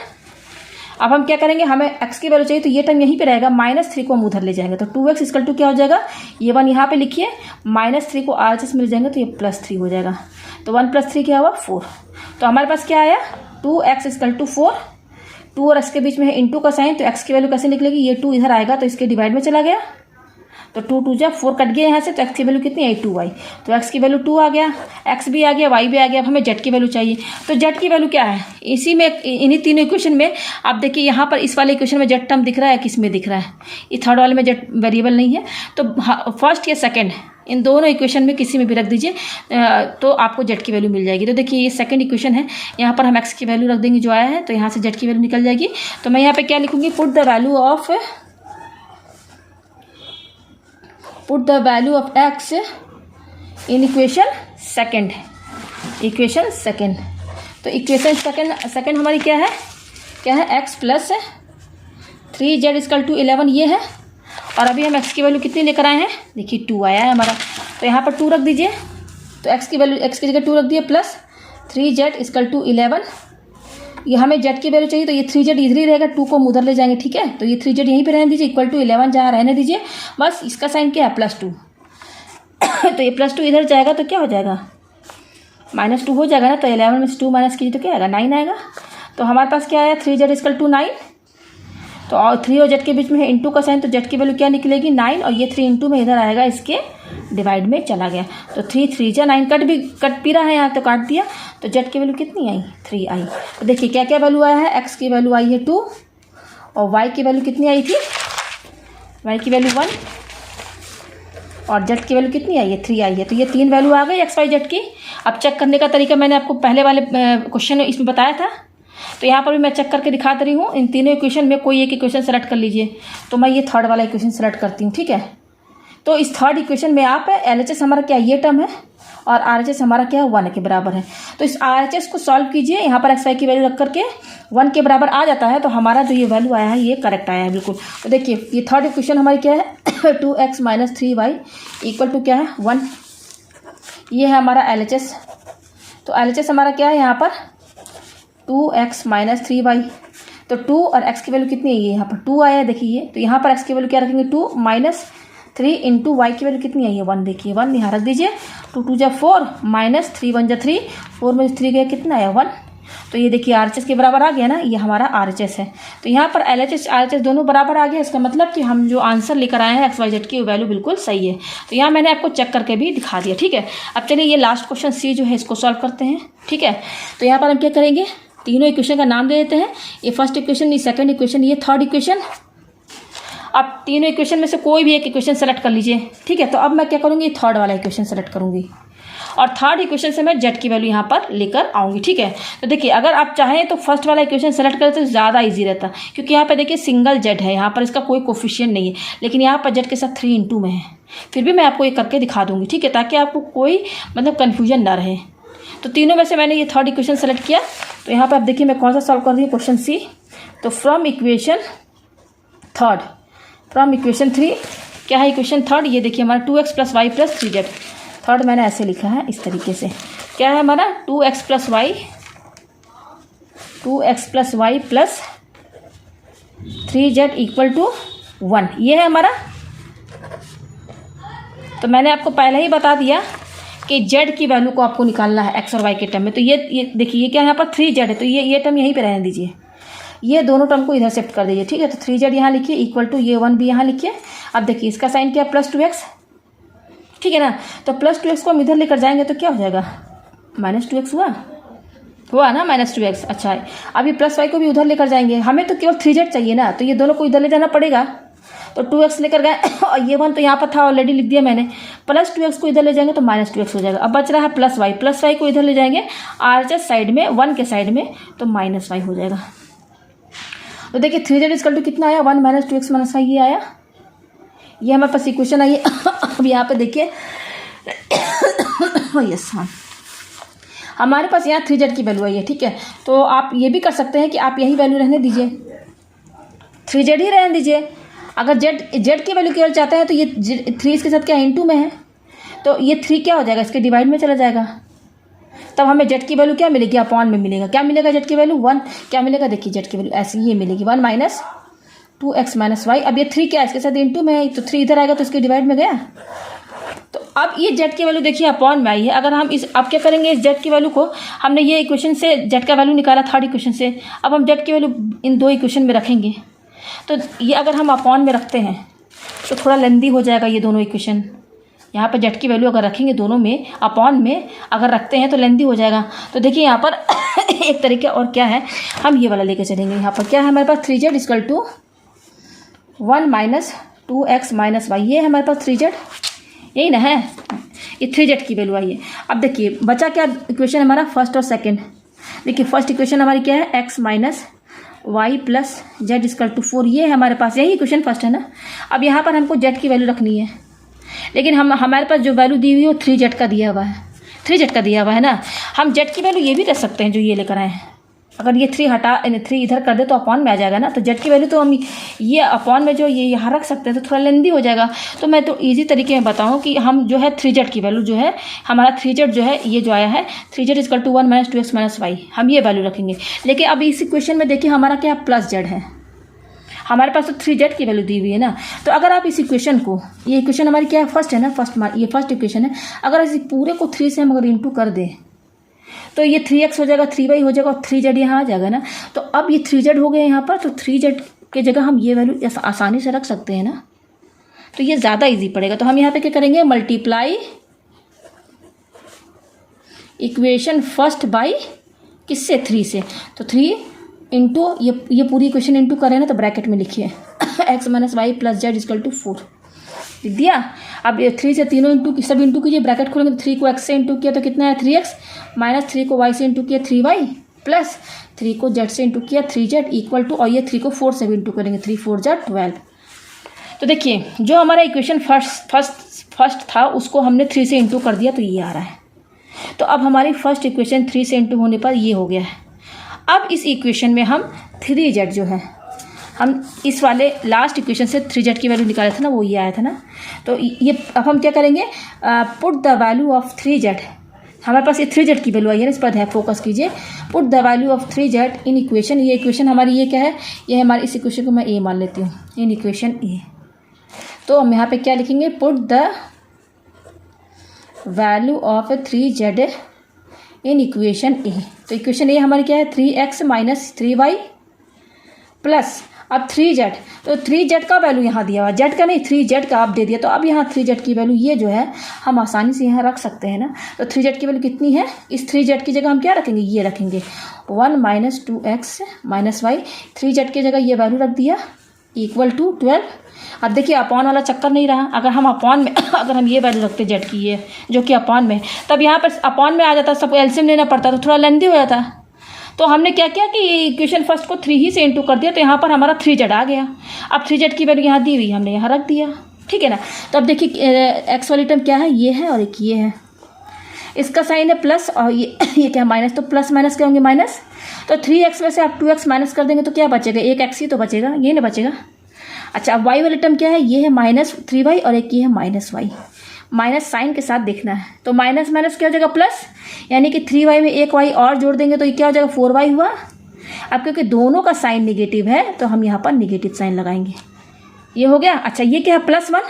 अब हम क्या करेंगे, हमें x की वैल्यू चाहिए तो ये टर्म यहीं पे रहेगा, -3 को हम उधर ले जाएंगे, तो 2x = क्या हो जाएगा ये 1 यहाँ पे लिखिए, -3 को RHS में ले जाएंगे तो ये +3 हो जाएगा, तो 1 + 3 क्या हुआ 4। तो हमारे पास क्या आया 2x = 4, 2 और x के बीच में है इंटू का साइन, तो x की वैल्यू कैसे निकलेगी, ये 2 इधर आएगा तो इसके डिवाइड में चला गया, तो 2 2 जा 4 कट गया यहाँ से, तो x की वैल्यू कितनी आई 2y, तो x की वैल्यू 2 आ गया, x भी आ गया y भी आ गया। अब हमें z की वैल्यू चाहिए, तो z की वैल्यू क्या है, इसी में इन्हीं तीनों इक्वेशन में आप देखिए यहाँ पर इस वाले इक्वेशन में z टर्म दिख रहा है, किस में दिख रहा है, ये थर्ड वाले में z वेरिएबल नहीं है, तो फर्स्ट या सेकेंड इन दोनों इक्वेशन में किसी में भी रख दीजिए तो आपको z की वैल्यू मिल जाएगी। तो देखिए ये सेकंड इक्वेशन है, यहाँ पर हम x की वैल्यू रख देंगे जो आया है, तो यहाँ से z की वैल्यू निकल जाएगी। तो मैं यहाँ पे क्या लिखूँगी put the value of x in equation second, तो इक्वेशन सेकंड हमारी क्या है x + 3z = 11 ये है, और अभी हम x की वैल्यू कितनी लेकर आए हैं, देखिए 2 आया है हमारा, तो यहाँ पर 2 रख दीजिए, तो x की वैल्यू x की जगह 2 रख दिए, प्लस 3z = 11, ये हमें z की वैल्यू चाहिए तो ये 3z इधर ही रहेगा, 2 को हम उधर ले जाएंगे, ठीक है। तो ये 3z यहीं पे रहने दीजिए, = 11 जहाँ रहने दीजिए, बस इसका साइन क्या है +2 तो ये +2 इधर जाएगा तो क्या हो जाएगा -2 हो जाएगा ना, तो 11 में से 2 माइनस कीजिए तो क्या आएगा 9 आएगा। तो हमारे पास क्या आया 3z = 9, तो और 3 और z के बीच में है इंटू का साइन, तो z की वैल्यू क्या निकलेगी 9, और ये 3 इंटू में इधर आएगा, इसके डिवाइड में चला गया, तो 3 3 जा 9 कट भी रहा है यहाँ, तो काट दिया, तो z की वैल्यू कितनी आई 3 आई। तो देखिए क्या क्या वैल्यू आया है, x की वैल्यू आई है 2 और y की वैल्यू कितनी आई थी, y की वैल्यू 1 और z की वैल्यू कितनी आई है 3 आई है। तो ये 3 वैल्यू आ गई x y z की। अब चेक करने का तरीका मैंने आपको पहले वाले क्वेश्चन में इसमें बताया था, तो यहाँ पर भी मैं चेक करके दिखा दे रही हूँ। इन तीनों इक्वेशन में कोई एक इक्वेशन सेलेक्ट कर लीजिए, तो मैं ये थर्ड वाला इक्वेशन सेलेक्ट करती हूँ, ठीक है। तो इस थर्ड इक्वेशन में आप LHS हमारा क्या ये टर्म है और RHS हमारा क्या है 1 के बराबर है, तो इस RHS को सॉल्व कीजिए, यहाँ पर x y की वैल्यू रख करके 1 के बराबर आ जाता है, तो हमारा जो ये वैल्यू आया है ये करेक्ट आया है बिल्कुल। तो देखिए ये थर्ड इक्वेशन हमारी क्या है 2x - 3y = क्या है 1, ये है हमारा LHS। तो LHS हमारा क्या है यहाँ पर 2x - 3y, तो 2 और x की वैल्यू कितनी है, ये यहाँ पर 2 आया है देखिए, तो यहाँ पर x की वैल्यू क्या रखेंगे 2 - 3 इंटू y की वैल्यू कितनी आई है 1, देखिए 1 यहाँ रख दीजिए, 2 2 जा 4 -3 1 जा 3, 4 में 3 गया कितना आया 1, तो ये देखिए RHS के बराबर आ गया ना, ये हमारा RHS है। तो यहाँ पर LHS RHS दोनों बराबर आ गया, इसका मतलब कि हम जो आंसर लेकर आए हैं XYZ की वैल्यू बिल्कुल सही है। तो यहाँ मैंने आपको चेक करके भी दिखा दिया, ठीक है। अब चलिए ये लास्ट क्वेश्चन C जो है इसको सॉल्व करते हैं, ठीक है। तो यहाँ पर हम क्या करेंगे, तीनों इक्वेशन का नाम दे देते हैं, ये फर्स्ट इक्वेशन, ये सेकंड इक्वेशन, ये थर्ड इक्वेशन। अब तीनों इक्वेशन में से कोई भी एक इक्वेशन सेलेक्ट कर लीजिए, ठीक है। तो अब मैं क्या करूँगी थर्ड वाला इक्वेशन सेलेक्ट करूँगी, और थर्ड इक्वेशन से मैं जेड की वैल्यू यहाँ पर लेकर आऊँगी, ठीक है। तो देखिए अगर आप चाहें तो फर्स्ट वाला इक्वेशन सेलेक्ट करें तो ज़्यादा ईजी रहता, क्योंकि यहाँ पर देखिए सिंगल जेड है, यहाँ पर इसका कोई कोफिशिएंट नहीं है, लेकिन यहाँ पर जेड के साथ 3 × में है। फिर भी मैं आपको ये करके दिखा दूँगी, ठीक है, ताकि आपको कोई मतलब कन्फ्यूजन ना रहे। तो तीनों में से मैंने ये थर्ड इक्वेशन सेलेक्ट किया। तो यहाँ पर आप देखिए मैं कौन सा सॉल्व कर रही हूँ, क्वेश्चन सी। तो फ्रॉम इक्वेशन 3 क्या है इक्वेशन थर्ड, ये देखिए हमारा 2x + y + 3z। थर्ड मैंने ऐसे लिखा है इस तरीके से, क्या है हमारा 2x + y + 3z = 1, ये है हमारा। तो मैंने आपको पहले ही बता दिया कि z की वैल्यू को आपको निकालना है x और y के टर्म में। तो ये देखिए ये क्या है यहाँ पर 3z है, तो ये टर्म यहीं पे रहने दीजिए, ये दोनों टर्म को इधर शिफ्ट कर दीजिए, ठीक है। तो 3z यहाँ लिखिए = ये 1 भी यहाँ लिखिए। अब देखिए इसका साइन क्या है +2x, ठीक है ना। तो +2x को हम इधर लेकर जाएंगे तो क्या हो जाएगा, -2x हुआ ना, -2x। अच्छा है, अभी +y को भी उधर लेकर जाएंगे, हमें तो केवल 3z चाहिए ना, तो ये दोनों को इधर ले जाना पड़ेगा। तो 2x लेकर गए और ये 1 तो यहाँ पर था ऑलरेडी लिख दिया मैंने, +2x को इधर ले जाएंगे तो -2x हो जाएगा। अब बच रहा है +y को इधर ले जाएंगे RHS साइड में, 1 के साइड में, तो -y हो जाएगा। तो देखिए 3z = कितना आया, 1 - 2x - y, ये आया, ये हमारे पास इक्वेशन आई है। अब यहाँ पे देखिए यस हाँ, हमारे पास यहाँ 3z की वैल्यू आई है, ठीक है। तो आप ये भी कर सकते हैं कि आप यही वैल्यू रहने दीजिए, 3z ही रहने दीजिए। अगर z की वैल्यू केवल चाहते हैं तो ये 3 इसके साथ क्या × में है, तो ये 3 क्या हो जाएगा, इसके डिवाइड में चला जाएगा। तब हमें z की वैल्यू क्या मिलेगी, अपॉन में मिलेगा। क्या मिलेगा z की वैल्यू 1, क्या मिलेगा देखिए z की वैल्यू ऐसी ये मिलेगी 1 - 2x - y। अब ये 3 क्या है, इसके साथ × में है, तो 3 इधर आएगा तो इसके डिवाइड में गया। तो अब ये z की वैल्यू देखिए अपॉन में आई है। अगर हम अब क्या करेंगे, इस z की वैल्यू को हमने ये इक्वेशन से z का वैल्यू निकाला थर्ड इक्वेशन से, अब हम z की वैल्यू इन 2 इक्वेशन में रखेंगे। तो ये अगर हम अपॉन में रखते हैं तो थोड़ा लेंदी हो जाएगा ये दोनों इक्वेशन। यहाँ पर z की वैल्यू अगर रखेंगे दोनों में अपॉन में अगर रखते हैं तो लेंदी हो जाएगा। तो देखिए यहाँ पर एक तरीका और क्या है, हम ये वाला लेके चलेंगे। यहाँ पर क्या है हमारे पास 3z = 1 - 2x - y, ये है हमारे पास 3z, यही ना है, ये 3z की वैल्यू आई है। अब देखिए बचा क्या इक्वेशन हमारा, फर्स्ट और सेकंड। देखिए फर्स्ट इक्वेशन हमारी क्या है, x - y + z = 4, ये है हमारे पास, यही इक्वेशन फर्स्ट है ना। अब यहाँ पर हमको z की वैल्यू रखनी है, लेकिन हमारे पास जो वैल्यू दी हुई है वो 3z का दिया हुआ है, 3z का दिया हुआ है ना। हम z की वैल्यू ये भी रख सकते हैं जो ये लेकर आए हैं। अगर ये 3 इधर कर दे तो अपॉन में आ जाएगा ना। तो z की वैल्यू तो हम ये अपॉन में जो ये यहाँ रख सकते हैं, तो थोड़ा लेंदी हो जाएगा। तो मैं तो इजी तरीके में बताऊँ कि हम जो है 3z की वैल्यू जो है हमारा 3z जो है ये जो आया है 3z = 1 - 2x - y, हम ये वैल्यू रखेंगे। लेकिन अब इस इक्वेशन में देखिए हमारा क्या +z है, हमारे पास तो 3z की वैल्यू दी हुई है ना। तो अगर आप इस इक्वेशन को, ये इक्वेशन हमारी क्या है फर्स्ट है ना, ये फर्स्ट इक्वेशन है, अगर इस पूरे को 3 से हम अगर × कर दें तो ये 3x हो जाएगा, 3y हो जाएगा और 3z यहाँ आ जाएगा ना। तो अब ये 3z हो गए यहाँ पर, तो 3z के जगह हम ये वैल्यू आसानी से रख सकते हैं ना, तो ये ज़्यादा इजी पड़ेगा। तो हम यहाँ पे क्या करेंगे, मल्टीप्लाई इक्वेशन फर्स्ट बाई किससे, 3 से। तो 3 × ये पूरी इक्वेशन × करें ना, तो ब्रैकेट में लिखिए x - y + z = 4, लिख दिया। अब ये 3 से तीनों सब इंटू कीजिए, ब्रैकेट खोलेंगे तो 3 को x से इंटू किया तो कितना है 3x, -3 को y से इंटू किया 3y, प्लस 3 को z से इंटू किया 3z = और ये 3 को 4 से भी इंटू करेंगे, 3 × 4 = 12। तो देखिए जो हमारा इक्वेशन फर्स्ट था उसको हमने 3 से इंटू कर दिया तो ये आ रहा है। तो अब हमारी फर्स्ट इक्वेशन 3 से इंटू होने पर ये हो गया है। अब इस इक्वेशन में हम 3z जो है, हम इस वाले लास्ट इक्वेशन से 3z की वैल्यू निकाले थे ना, वो ये आया था ना। तो ये अब हम क्या करेंगे, put the value of 3z, हमारे पास ये 3z की वैल्यू आई है ना, इस पर ध्यान फोकस कीजिए। Put the value of 3z in equation, ये इक्वेशन हमारी ये क्या है, ये हमारी इस इक्वेशन को मैं ए मान लेती हूँ, इन इक्वेशन ए। तो हम यहाँ पे क्या लिखेंगे, put the value of 3z in equation A. तो इक्वेशन ए हमारी क्या है, 3x - 3y प्लस अब 3z, तो 3z का वैल्यू यहाँ दिया हुआ, z का नहीं 3z का आप दे दिया। तो अब यहाँ 3z की वैल्यू ये जो है हम आसानी से यहाँ रख सकते हैं ना। तो 3z की वैल्यू कितनी है, इस 3z की जगह हम क्या रखेंगे, ये रखेंगे 1 - 2x - y, 3z की जगह ये वैल्यू रख दिया = 12। अब देखिए अपॉन वाला चक्कर नहीं रहा। अगर हम अपॉन में अगर हम ये वैल्यू रखते जेड की ये जो कि अपॉन में, तब यहाँ पर अपॉन में आ जाता, सब एलसीएम लेना पड़ता तो थोड़ा लेंदी हो जाता। तो हमने क्या किया कि इक्वेशन फर्स्ट को 3 ही से इंटू कर दिया, तो यहाँ पर हमारा 3z आ गया। अब 3z की वैल्यू यहाँ दी हुई, हमने यहाँ रख दिया, ठीक है ना। तो अब देखिए एक्स वाली टर्म क्या है, ये है और एक ये है, इसका साइन है प्लस और ये क्या माइनस, तो प्लस माइनस क्या होंगे माइनस। तो 3x में से आप 2x माइनस कर देंगे तो क्या बचेगा, एक x ही तो बचेगा, ये ना बचेगा। अच्छा अब y वाली टर्म क्या है, ये है -3y और एक ये है -y, माइनस साइन के साथ देखना है। तो माइनस माइनस क्या हो जाएगा प्लस, यानी कि 3y में एक y और जोड़ देंगे तो ये क्या हो जाएगा 4y हुआ। अब क्योंकि दोनों का साइन निगेटिव है तो हम यहाँ पर निगेटिव साइन लगाएंगे, ये हो गया। अच्छा ये क्या है +1,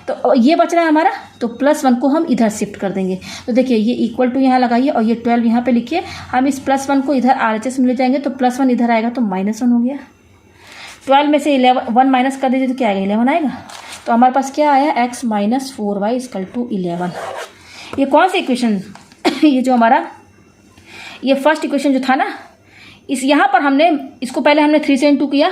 तो ये बच रहा है हमारा, तो +1 को हम इधर शिफ्ट कर देंगे। तो देखिए ये इक्वल टू यहाँ लगाइए और ये 12 यहाँ पे लिखिए। हम इस +1 को इधर RHS में ले जाएंगे तो +1 इधर आएगा तो -1 हो गया। 12 में से 1 माइनस कर दीजिए तो क्या आएगा 11 आएगा। तो हमारे पास क्या आया x - 4y = 11। ये कौन सी इक्वेशन ये जो हमारा ये फर्स्ट इक्वेशन जो था ना, इस यहाँ पर हमने इसको पहले हमने 3 से इंटू किया,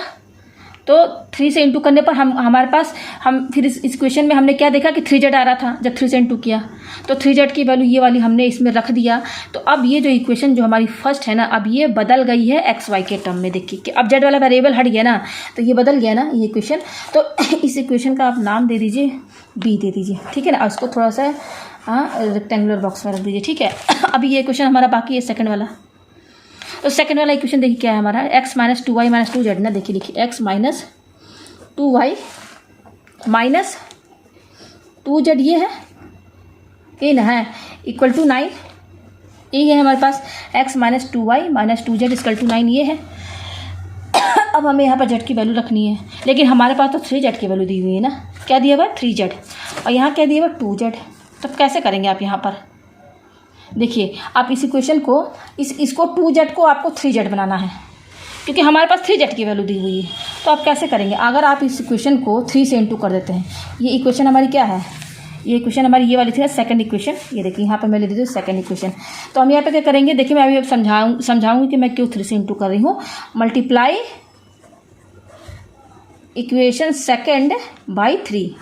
तो 3 से इंटू करने पर हमारे पास हम फिर इस इक्वेशन में हमने क्या देखा कि 3z आ रहा था जब 3 से इंटू किया, तो 3z की वैल्यू ये वाली हमने इसमें रख दिया। तो अब ये जो इक्वेशन जो हमारी फर्स्ट है ना, अब ये बदल गई है xy के टर्म में। देखिए कि अब z वाला वेरिएबल हट गया ना, तो ये बदल गया ना ये इक्वेशन। तो इस इक्वेशन का आप नाम दे दीजिए b दे दीजिए, ठीक है ना। और इसको थोड़ा सा रेक्टेंगुलर बॉक्स में रख दीजिए, ठीक है। अभी ये इक्वेशन हमारा बाकी है सेकंड वाला। तो सेकंड वाला इक्वेशन देखिए क्या है हमारा, x - 2y - 2z ना, देखिए लिखिए x - 2y - 2z ये है, ये ना है इक्वल टू 9, ये है हमारे पास x - 2y - 2z = 9 ये है। अब हमें यहाँ पर z की वैल्यू रखनी है, लेकिन हमारे पास तो 3z की वैल्यू दी हुई है ना, क्या दिया हुआ है 3z और यहाँ क्या दिया हुआ 2z। तो कैसे करेंगे आप यहाँ पर देखिए, आप इस इक्वेशन को इसको 2z को आपको 3z बनाना है, क्योंकि हमारे पास 3z की वैल्यू दी हुई है। तो आप कैसे करेंगे, अगर आप इस इक्वेशन को 3 से इंटू कर देते हैं, ये इक्वेशन हमारी क्या है, ये इक्वेशन हमारी ये वाली थी सेकंड इक्वेशन, ये देखिए यहाँ पर मैं ले लीजिए सेकंड इक्वेशन। तो हम यहाँ पे क्या करेंगे, देखिए मैं अभी समझाऊंगी कि मैं क्यों 3 से इंटू कर रही हूँ। मल्टीप्लाई इक्वेशन सेकंड बाई 3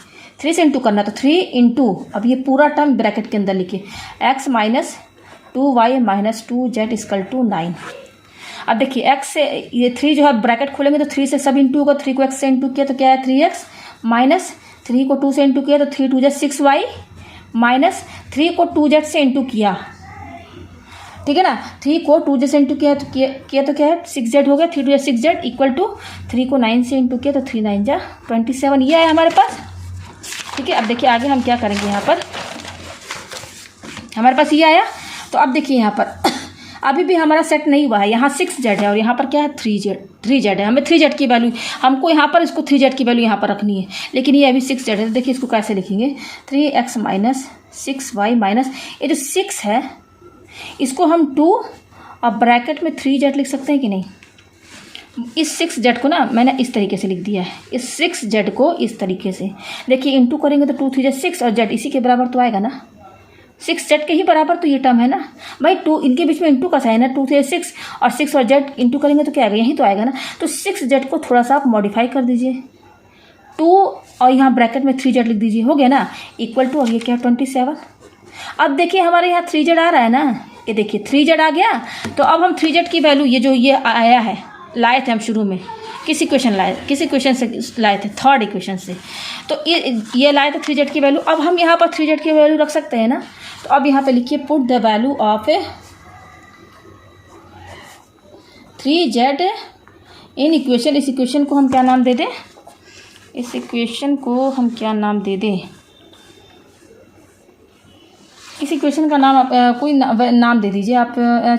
से इंटू करना, तो 3 इंटू, अब ये पूरा टर्म ब्रैकेट के अंदर लिखिए, x - 2y - 2z = 9। अब देखिए x से ये 3 जो है ब्रैकेट खोलेंगे तो 3 से सब इंटू होगा, 3 को x से इंटू किया तो क्या है 3x, माइनस 3 को 2 से इंटू किया तो 3 2 = 6y, माइनस 3 को 2z से इंटू किया, ठीक है ना। 3 को 2z से इंटू किया तो क्या है 6z हो गया, 3 2 = 6z = 3 को 9 से इंटू किया तो 3 9 = 27, ये है हमारे पास, ठीक है। अब देखिए आगे हम क्या करेंगे, यहाँ पर हमारे पास ये आया। तो अब देखिए यहाँ पर अभी भी हमारा सेट नहीं हुआ है, यहाँ 6z है और यहाँ पर क्या है 3z है। हमें 3z की वैल्यू, हमको यहाँ पर इसको 3z की वैल्यू यहाँ पर रखनी है, लेकिन ये अभी 6z है। तो देखिए इसको कैसे लिखेंगे, 3x - 6y माइनस ये जो 6 है इसको हम 2 और ब्रैकेट में 3z लिख सकते हैं कि नहीं। इस 6z को ना मैंने इस तरीके से लिख दिया है, इस 6z को इस तरीके से देखिए, इंटू करेंगे तो 2 3 = 6 और z इसी के बराबर तो आएगा ना, 6z के ही बराबर तो ये टर्म है ना भाई। 2 इनके बीच में इंटू का साइन है, 2 3 = 6 और 6 और z इंटू करेंगे तो क्या आएगा, यही तो आएगा ना। तो 6z को थोड़ा सा आप मॉडिफाई कर दीजिए, 2 और यहाँ ब्रैकेट में 3z लिख दीजिए, हो गया ना, इक्वल टू, और ये क्या 27। अब देखिए हमारे यहाँ 3z आ रहा है ना, ये देखिए 3z आ गया। तो अब हम 3z की वैल्यू ये जो ये आया है, लाए थे हम शुरू में किस इक्वेशन से लाए थे, थर्ड इक्वेशन से। तो ये लाए थे 3z की वैल्यू। अब हम यहाँ पर 3z की वैल्यू रख सकते हैं ना। तो अब यहाँ पे लिखिए put the value of 3z in equation. इस इक्वेशन को हम क्या नाम दे दें, इस इक्वेशन को हम क्या नाम दे दें, इस इक्वेशन का नाम आप कोई नाम दे दीजिए आप,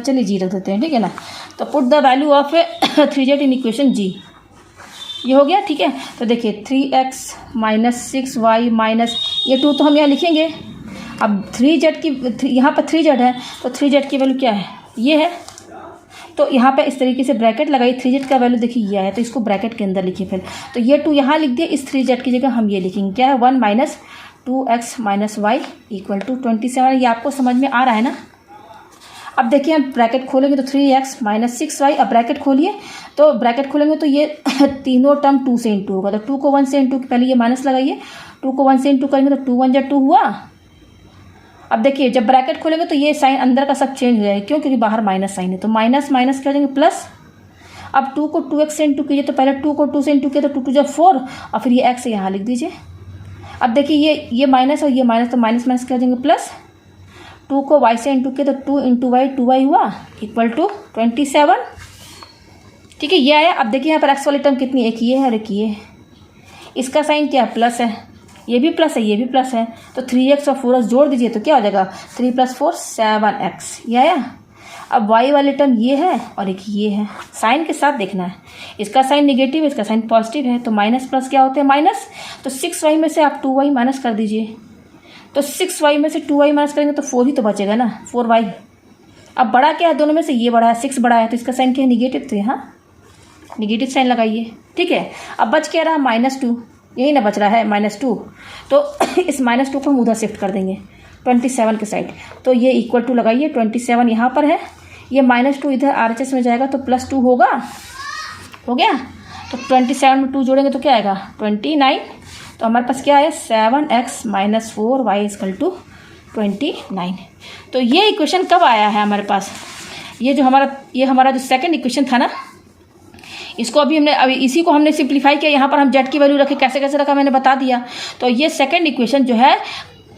चलिए जी रख देते हैं, ठीक है ना। तो put the value of 3z in equation G, ये हो गया, ठीक है। तो देखिए 3x - 6y माइनस ये 2 तो हम यहाँ लिखेंगे। अब 3z की यहाँ पर 3z है तो 3z की वैल्यू क्या है, ये है। तो यहाँ पे इस तरीके से ब्रैकेट लगाइए, 3z का वैल्यू देखिए ये है, तो इसको ब्रैकेट के अंदर लिखिए। फिर तो ये 2 यहाँ लिख दिए, इस 3z की जगह हम ये लिखेंगे, क्या है 1 - 2x - y = 27। ये आपको समझ में आ रहा है ना। अब देखिए हम ब्रैकेट खोलेंगे तो 3x माइनस 6y, अब ब्रैकेट खोलिए तो ब्रैकेट खोलेंगे तो ये तीनों टर्म 2 से इंटू होगा, तो 2 को 1 से इंटू, पहले ये माइनस लगाइए, 2 को 1 से इंटू करेंगे तो 2 1 जा 2 हुआ। अब देखिए जब ब्रैकेट खोलेंगे तो ये साइन अंदर का सब चेंज हो जाएगा, क्यों, क्योंकि बाहर माइनस साइन है, तो माइनस माइनस कर देंगे प्लस। अब 2 को 2x से इंटू कीजिए, तो पहले 2 को 2 से इंटू किया तो 2 2 जा 4, और फिर ये x यहाँ लिख दीजिए। अब देखिए ये माइनस और ये माइनस, तो माइनस माइनस कर देंगे प्लस। 2 को y से इंटू किया तो 2 इंटू वाई 2y हुआ इक्वल टू 27। ठीक है, ये आया। अब देखिए यहाँ पर x वाली टर्म कितनी, एक ये है और एक ये है, इसका साइन क्या है, प्लस है, ये भी प्लस है, ये भी प्लस है, तो 3x और 4x जोड़ दीजिए तो क्या हो जाएगा, 3 + 4 7x, ये आया। अब y वाली टर्म ये है और एक ये है, साइन के साथ देखना है, इसका साइन निगेटिव है, इसका साइन पॉजिटिव है, तो माइनस प्लस क्या होते हैं, माइनस। तो 6y में से आप 2y माइनस कर दीजिए, तो 6y में से 2y माइनस करेंगे तो 4 ही तो बचेगा ना, 4y। अब बड़ा क्या है, दोनों में से ये बड़ा है, 6 बड़ा है, तो इसका साइन क्या है, निगेटिव, तो यहाँ निगेटिव साइन लगाइए। ठीक है, अब बच क्या रहा, -2, यही ना बच रहा है -2, तो इस -2 को हम उधर शिफ्ट कर देंगे 27 के साइड, तो ये इक्वल टू लगाइए, 27 यहाँ पर है, ये -2 इधर RHS में जाएगा तो +2 होगा, हो गया। तो 27 में 2 जोड़ेंगे तो क्या आएगा, 29। तो हमारे पास क्या है, 7x - 4y = 29। तो ये इक्वेशन कब आया है हमारे पास, ये हमारा जो सेकंड इक्वेशन था ना, इसको अभी इसी को हमने सिंप्लीफाई किया, यहाँ पर हम z की वैल्यू रखे, कैसे कैसे रखा मैंने बता दिया। तो ये सेकंड इक्वेशन जो है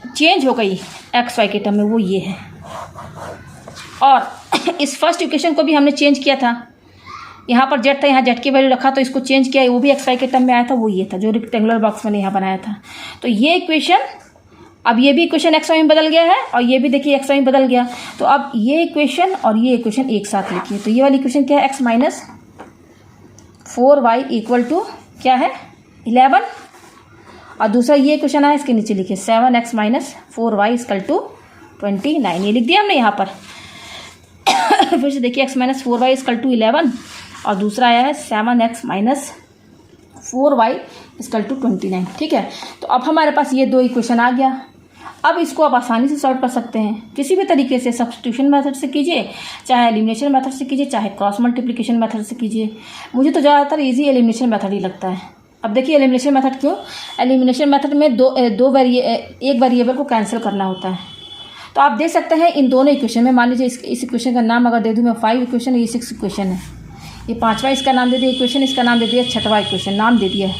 चेंज हो गई एक्स वाई के टर्म में, वो ये है। और इस फर्स्ट इक्वेशन को भी हमने चेंज किया था, यहाँ पर z था, यहाँ z की वैल्यू रखा, तो इसको चेंज किया, वो भी एक्स वाई के टर्म में आया था, वो ये था जो रेक्टेंगुलर बॉक्स मैंने यहाँ बनाया था। तो ये इक्वेशन, अब ये भी इक्वेशन एक्स वाई में बदल गया है, और ये भी देखिए एक्स वाई में बदल गया। तो अब ये इक्वेशन और ये इक्वेशन एक साथ लिखिए, तो ये वाली इक्वेशन क्या है, x - 4y = क्या है, 11। और दूसरा ये इक्वेशन है, इसके नीचे लिखिए 7x - 4y = 29, ये लिख दिया हमने यहाँ पर। फिर से देखिए x - 4y = 11, और दूसरा आया है 7x - 4y = 29। ठीक है, तो अब हमारे पास ये दो इक्वेशन आ गया। अब इसको आप आसानी से सॉल्व कर सकते हैं किसी भी तरीके से, सब्स्टिट्यूशन मेथड से कीजिए, चाहे एलिमिनेशन मेथड से कीजिए, चाहे क्रॉस मल्टीप्लिकेशन मेथड से कीजिए। मुझे तो ज़्यादातर इजी एलिमिनेशन मेथड ही लगता है। अब देखिए एलिमिनेशन मेथड क्यों, एलिमिनेशन मेथड में एक वेरिएबल को कैंसिल करना होता है। तो आप देख सकते हैं इन दोनों इक्वेशन में, मान लीजिए इस इक्वेशन का नाम अगर दे दूँ मैं 5 इक्वेशन है, ये 6 इक्वेशन है, ये 5वां इसका नाम दे दिया इक्वेशन, इसका नाम दे दिया 6वां इक्वेशन, नाम दे दिया है।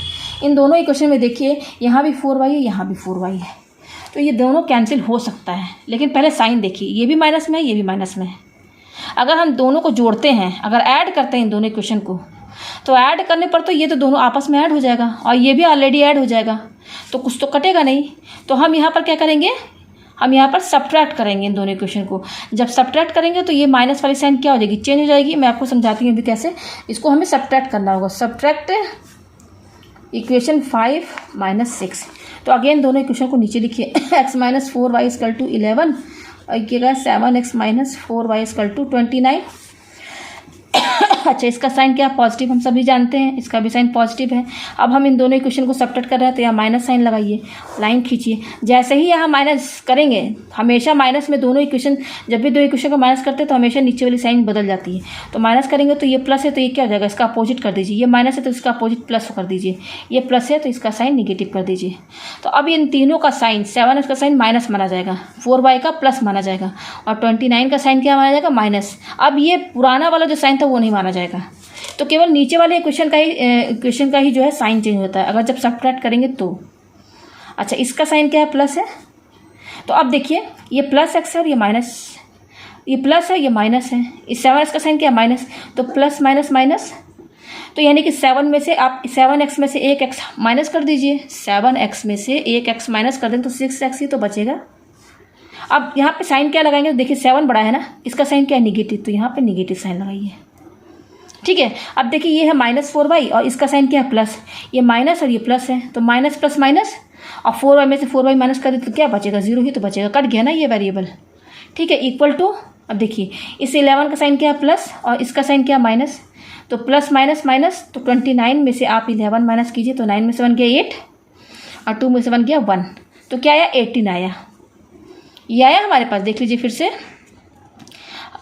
इन दोनों इक्वेशन में देखिए यहाँ भी 4y है, यहाँ भी 4y है, तो ये दोनों कैंसिल हो सकता है, लेकिन पहले साइन देखिए, ये भी माइनस में है, ये भी माइनस में है। अगर हम दोनों को जोड़ते हैं, अगर ऐड करते हैं इन दोनों इक्वेशन को, तो ऐड करने पर तो ये तो दोनों आपस में ऐड हो जाएगा, और ये भी ऑलरेडी ऐड हो जाएगा, तो कुछ तो कटेगा नहीं। तो हम यहाँ पर क्या करेंगे, हम यहाँ पर सब्ट्रैक्ट करेंगे इन दोनों इक्वेशन को। जब सब्ट्रैक्ट करेंगे तो ये माइनस वाली साइन क्या हो जाएगी, चेंज हो जाएगी। मैं आपको समझाती हूँ अभी कैसे इसको हमें सब्ट्रैक्ट करना होगा। Subtract equation 5 - 6। तो अगेन दोनों इक्वेशन को नीचे लिखिए, x - 4y = 11, और ये 7x - 4y = 29। अच्छा, इसका साइन क्या है, पॉजिटिव, हम सभी जानते हैं, इसका भी साइन पॉजिटिव है। अब हम इन दोनों इक्वेशन को सब्ट्रैक्ट कर रहे हैं, तो यहाँ माइनस साइन लगाइए, लाइन खींचिए। जैसे ही यहाँ माइनस करेंगे, हमेशा माइनस में दोनों इक्वेशन, जब भी दो इक्वेशन को माइनस करते हैं तो हमेशा नीचे वाली साइन बदल जाती है। तो माइनस करेंगे तो ये प्लस है, तो ये क्या हो जाएगा, इसका अपोजिट कर दीजिए। ये माइनस है तो इसका अपोजिट प्लस कर दीजिए। ये प्लस है तो इसका साइन निगेटिव कर दीजिए। तो अब इन तीनों का साइन, 7x का साइन माइनस माना जाएगा, 4y का प्लस माना जाएगा, और 29 का साइन क्या माना जाएगा, माइनस। अब ये पुराना वाला जो साइन था वो नहीं माना जाएगा, तो केवल नीचे वाले इक्वेशन का ही जो है साइन चेंज होता है अगर जब सब्ट्रैक्ट करेंगे तो। अच्छा, इसका साइन क्या है, प्लस है। तो अब देखिए ये प्लस x है और ये माइनस, ये प्लस है, ये माइनस है। इस 7x का साइन क्या है, माइनस, तो प्लस माइनस माइनस, तो यानी कि 7 में से आप 7x में से 1x माइनस कर दीजिए। 7x में से 1x माइनस कर देंगे तो 6x ही तो बचेगा। अब यहाँ पे साइन क्या लगाएंगे, देखिए 7 बड़ा है ना, इसका साइन क्या है, निगेटिव, तो यहाँ पे निगेटिव साइन लगाइए। ठीक है, अब देखिए ये है -4y और इसका साइन क्या है, प्लस। ये माइनस और ये प्लस है, तो माइनस प्लस माइनस, और 4y में से 4y माइनस कर दे तो क्या बचेगा, 0 ही तो बचेगा, कट गया ना ये वेरिएबल। ठीक है, इक्वल टू, अब देखिए इस 11 का साइन क्या है, प्लस, और इसका साइन क्या है, माइनस, तो प्लस माइनस माइनस, तो 29 में से आप 11 माइनस कीजिए, तो 9 में से 1 गया 8, और 2 में से 1 गया 1, तो क्या आया, 18 आया। ये आया हमारे पास, देख लीजिए फिर से।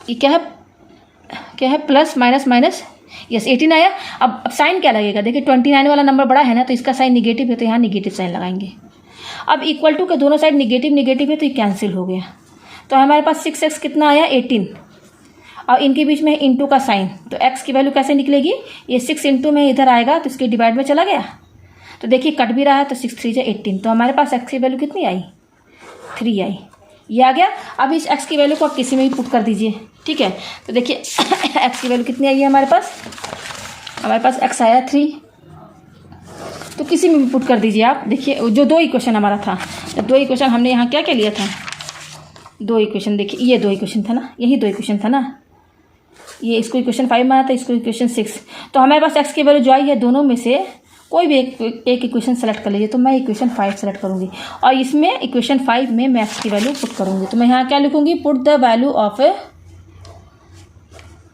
ये क्या है प्लस माइनस माइनस, यस 18 आया। अब साइन क्या लगेगा, देखिए 29 वाला नंबर बड़ा है ना, तो इसका साइन निगेटिव है, तो यहाँ निगेटिव साइन लगाएंगे। अब इक्वल टू के दोनों साइड निगेटिव निगेटिव है, तो ये कैंसिल हो गया। तो हमारे पास 6x कितना आया 18, और इनके बीच में इंटू का साइन, तो x की वैल्यू कैसे निकलेगी, ये 6 इंटू में इधर आएगा तो इसके डिवाइड में चला गया, तो देखिए कट भी रहा है, तो 6 3 18, तो हमारे पास x की वैल्यू कितनी आई 3 आई, ये आ गया। अब इस x की वैल्यू को आप किसी में भी पुट कर दीजिए, ठीक है। तो देखिए x की वैल्यू कितनी आई है हमारे पास x आया 3, तो किसी में भी पुट कर दीजिए आप। देखिए जो 2 इक्वेशन हमारा था, तो 2 इक्वेशन हमने यहाँ क्या क्या लिया था, 2 इक्वेशन, देखिए ये 2 इक्वेशन था ना, यही 2 इक्वेशन था ना, ये इसको इक्वेशन 5 माना था, इसको इक्वेशन 6। तो हमारे पास x की वैल्यू जो आई है दोनों में से कोई भी एक इक्वेशन सेलेक्ट कर लीजिए, तो मैं इक्वेशन 5 सेलेक्ट करूँगी, और इसमें इक्वेशन 5 में मैं x की वैल्यू पुट करूँगी। तो मैं यहाँ क्या लिखूँगी, put the value of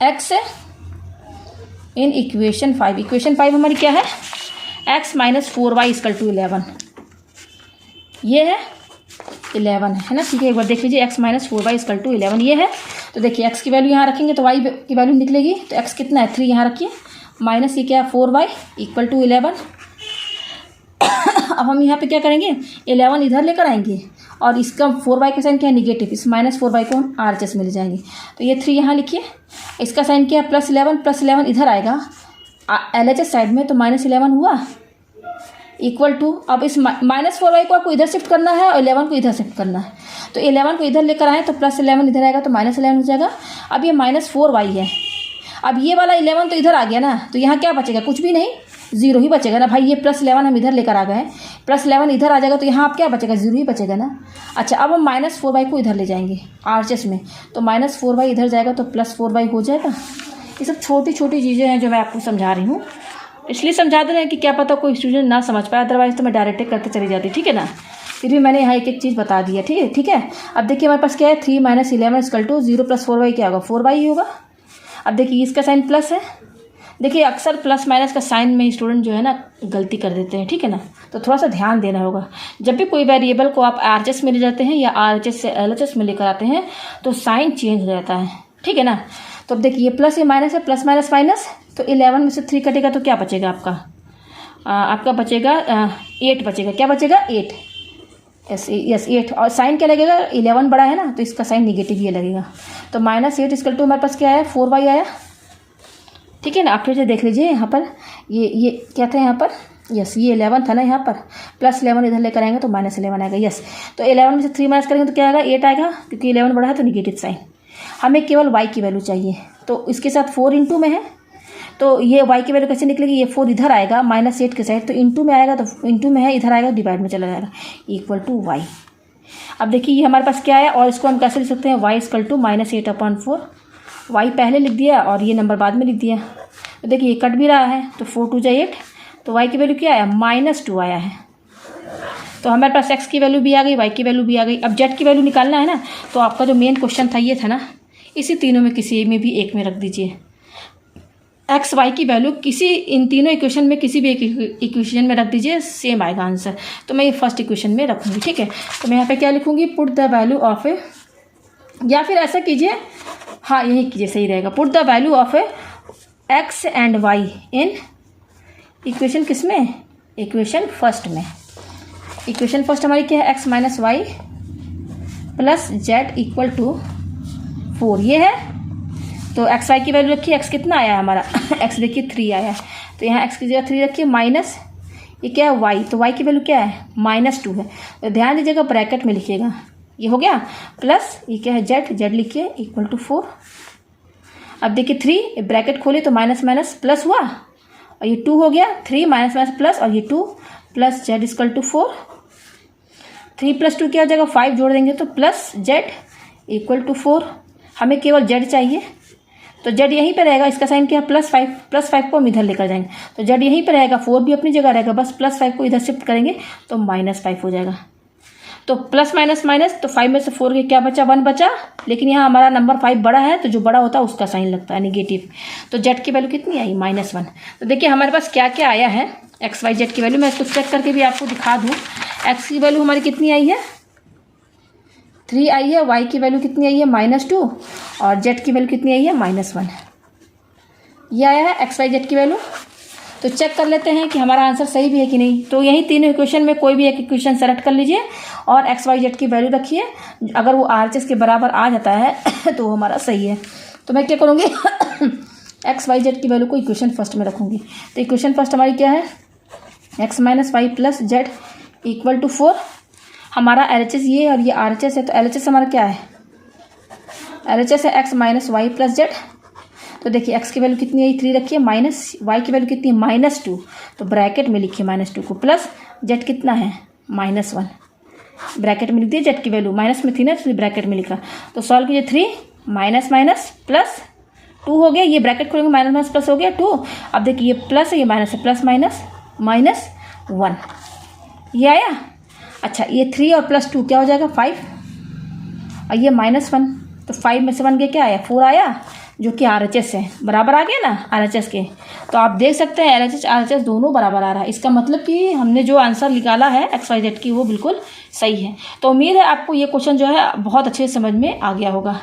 x in equation 5। Equation 5 हमारी क्या है, x minus 4y equal to 11, ये है 11 है ना, ठीक है। एक बार देख लीजिए x minus 4y equal to 11 ये है। तो देखिए x की वैल्यू यहाँ रखेंगे तो y की वैल्यू निकलेगी, तो x कितना है 3 यहाँ रखिए, माइनस ये क्या है 4y इक्वल टू 11। अब हम यहाँ पे क्या करेंगे, 11 इधर लेकर आएंगे, और इसका 4y का साइन क्या है निगेटिव, इस माइनस 4y को हम RHS में ले जाएंगे, तो ये 3 यहाँ लिखिए। इसका साइन क्या है +11 इधर आएगा LHS साइड में, तो -11 हुआ इक्वल टू, अब इस -4y को आपको इधर शिफ्ट करना है और 11 को इधर शिफ्ट करना है, तो 11 को इधर लेकर आए तो +11 इधर आएगा, तो -11 हो जाएगा। अब ये -4y है, अब ये वाला 11 तो इधर आ गया ना, तो यहाँ क्या बचेगा, कुछ भी नहीं, 0 ही बचेगा ना भाई। ये +11 हम इधर लेकर आ गए, +11 इधर आ जाएगा, तो यहाँ आप क्या बचेगा, 0 ही बचेगा ना। अच्छा, अब हम -4y को इधर ले जाएंगे RHS में, तो -4y इधर जाएगा तो +4y हो जाएगा। ये सब छोटी छोटी चीज़ें हैं जो मैं आपको समझा रही हूँ, इसलिए समझा दे रहे हैं कि क्या पता कोई स्टूडेंट ना समझ पाए, अदरवाइज तो मैं डायरेक्ट करते चली जाती, ठीक है ना। फिर भी मैंने यहाँ एक एक चीज़ बता दी है, ठीक है। अब देखिए हमारे पास क्या है, 3 - 11 इक्वल टू 0 + 4y क्या होगा, 4y ही होगा। अब देखिए इसका साइन प्लस है, देखिए अक्सर प्लस माइनस का साइन में स्टूडेंट जो है ना गलती कर देते हैं, ठीक है ना, तो थोड़ा सा ध्यान देना होगा। जब भी कोई वेरिएबल को आप RHS में ले जाते हैं या RHS से LHS में लेकर आते हैं तो साइन चेंज हो जाता है, ठीक है ना। तो अब देखिए ये प्लस ये माइनस है, प्लस माइनस माइनस, तो 11 में से 3 कटेगा तो क्या बचेगा आपका बचेगा 8 बचेगा, क्या बचेगा 8, यस 8, और साइन क्या लगेगा, 11 बड़ा है ना, तो इसका साइन निगेटिव ये लगेगा, तो -8 इक्वल टू हमारे पास क्या आया 4y आया, ठीक है ना। आप फिर से देख लीजिए यहाँ पर ये क्या था यहाँ पर, यस ये 11 था ना, यहाँ पर +11 इधर लेकर आएंगे तो -11 आएगा, यस। तो 11 में से 3 माइनस करेंगे तो क्या आएगा 8 आएगा, क्योंकि 11 बड़ा है तो निगेटिव साइन। हमें केवल y की वैल्यू चाहिए, तो इसके साथ 4 इंटू में है, तो ये y की वैल्यू कैसे निकलेगी, ये 4 इधर आएगा -8 के साइड, तो इंटू में आएगा, तो इंटू में है इधर आएगा डिवाइड में चला जाएगा इक्वल टू y। अब देखिए ये हमारे पास क्या है, और इसको हम कैसे लिख सकते हैं, y इक्वल टू -8/4, y पहले लिख दिया और ये नंबर बाद में लिख दिया। तो देखिए ये कट भी रहा है, तो 4 2 जा 8, तो y की वैल्यू क्या आया -2 आया है। तो हमारे पास x की वैल्यू भी आ गई, y की वैल्यू भी आ गई। अब z की वैल्यू निकालना है ना, तो आपका जो मेन क्वेश्चन था ये था ना, इसी तीनों में किसी में भी एक में रख दीजिए x y की वैल्यू, किसी इन तीनों इक्वेशन में किसी भी एक इक्वेशन में रख दीजिए, सेम आएगा आंसर। तो मैं ये फर्स्ट इक्वेशन में रखूँगी, ठीक है। तो मैं यहाँ पे क्या लिखूँगी, put the value of A, या फिर ऐसा कीजिए, हाँ यही कीजिए सही रहेगा, put the value of A x and y in equation किस में, इक्वेशन फर्स्ट में। इक्वेशन फर्स्ट हमारी क्या है, x - y + z equal to 4, ये है। तो x y की वैल्यू रखिए, x कितना आया है हमारा x देखिए 3 आया है, तो यहाँ x की जगह 3 रखिए, माइनस ये क्या है y, तो y की वैल्यू क्या है -2 है, तो ध्यान दीजिएगा ब्रैकेट में लिखिएगा, ये हो गया, प्लस ये क्या है z लिखिए इक्वल टू 4। अब देखिए 3 ब्रैकेट खोले तो माइनस माइनस प्लस हुआ, और ये 2 हो गया, 3 माइनस माइनस प्लस, और ये 2 प्लस z इक्वल टू 4, 3 + 2 क्या हो जाएगा 5 जोड़ देंगे तो प्लस z इक्वल टू 4। हमें केवल z चाहिए, तो z यहीं पे रहेगा, इसका साइन क्या है +5 को हम इधर लेकर जाएंगे, तो z यहीं पे रहेगा, 4 भी अपनी जगह रहेगा, बस +5 को इधर शिफ्ट करेंगे तो -5 हो जाएगा। तो प्लस माइनस माइनस, तो 5 में से 4 के क्या बचा, 1 बचा, लेकिन यहाँ हमारा नंबर 5 बड़ा है, तो जो बड़ा होता है उसका साइन लगता है निगेटिव। तो z की वैल्यू कितनी आई -1। तो देखिए हमारे पास क्या क्या आया है x y z की वैल्यू, मैं इसको चेक करके भी आपको दिखा दूँ। x की वैल्यू हमारी कितनी आई है 3 आई है, y की वैल्यू कितनी आई है -2 और z की वैल्यू कितनी आई है -1। ये आया है एक्स वाई जेड की वैल्यू। तो चेक कर लेते हैं कि हमारा आंसर सही भी है कि नहीं। तो यही तीनों इक्वेशन में कोई भी एक इक्वेशन सेलेक्ट कर लीजिए और एक्स वाई जेड की वैल्यू रखिए। अगर वो RHS के बराबर आ जाता है तो वो हमारा सही है। तो मैं क्या करूँगी एक्स वाई जेड की वैल्यू को इक्वेशन फर्स्ट में रखूँगी। तो इक्वेशन फर्स्ट हमारी क्या है, x - y + z = 4। हमारा LHS ये है और ये RHS है। तो LHS हमारा क्या है, LHS है x - y + z। तो देखिए x की वैल्यू कितनी है 3 रखिए, माइनस y की वैल्यू कितनी है -2। तो ब्रैकेट में लिखिए -2 को, प्लस z कितना है -1। ब्रैकेट में लिख दिए, z की वैल्यू माइनस में थी ना इसलिए ब्रैकेट में लिखा। तो सॉल्व कीजिए, 3 माइनस प्लस 2 हो गया, ये ब्रैकेट खोलेंगे माइनस प्लस हो गया 2। अब देखिए ये प्लस है ये माइनस है, प्लस -1 ये आया। अच्छा ये 3 और +2 क्या हो जाएगा 5 और ये -1। तो 5 में से 1 गया क्या आया 4 आया, जो कि RHS है, बराबर आ गया ना RHS के। तो आप देख सकते हैं LHS RHS दोनों बराबर आ रहा है। इसका मतलब कि हमने जो आंसर निकाला है XYZ की वो बिल्कुल सही है। तो उम्मीद है आपको ये क्वेश्चन जो है बहुत अच्छे से समझ में आ गया होगा।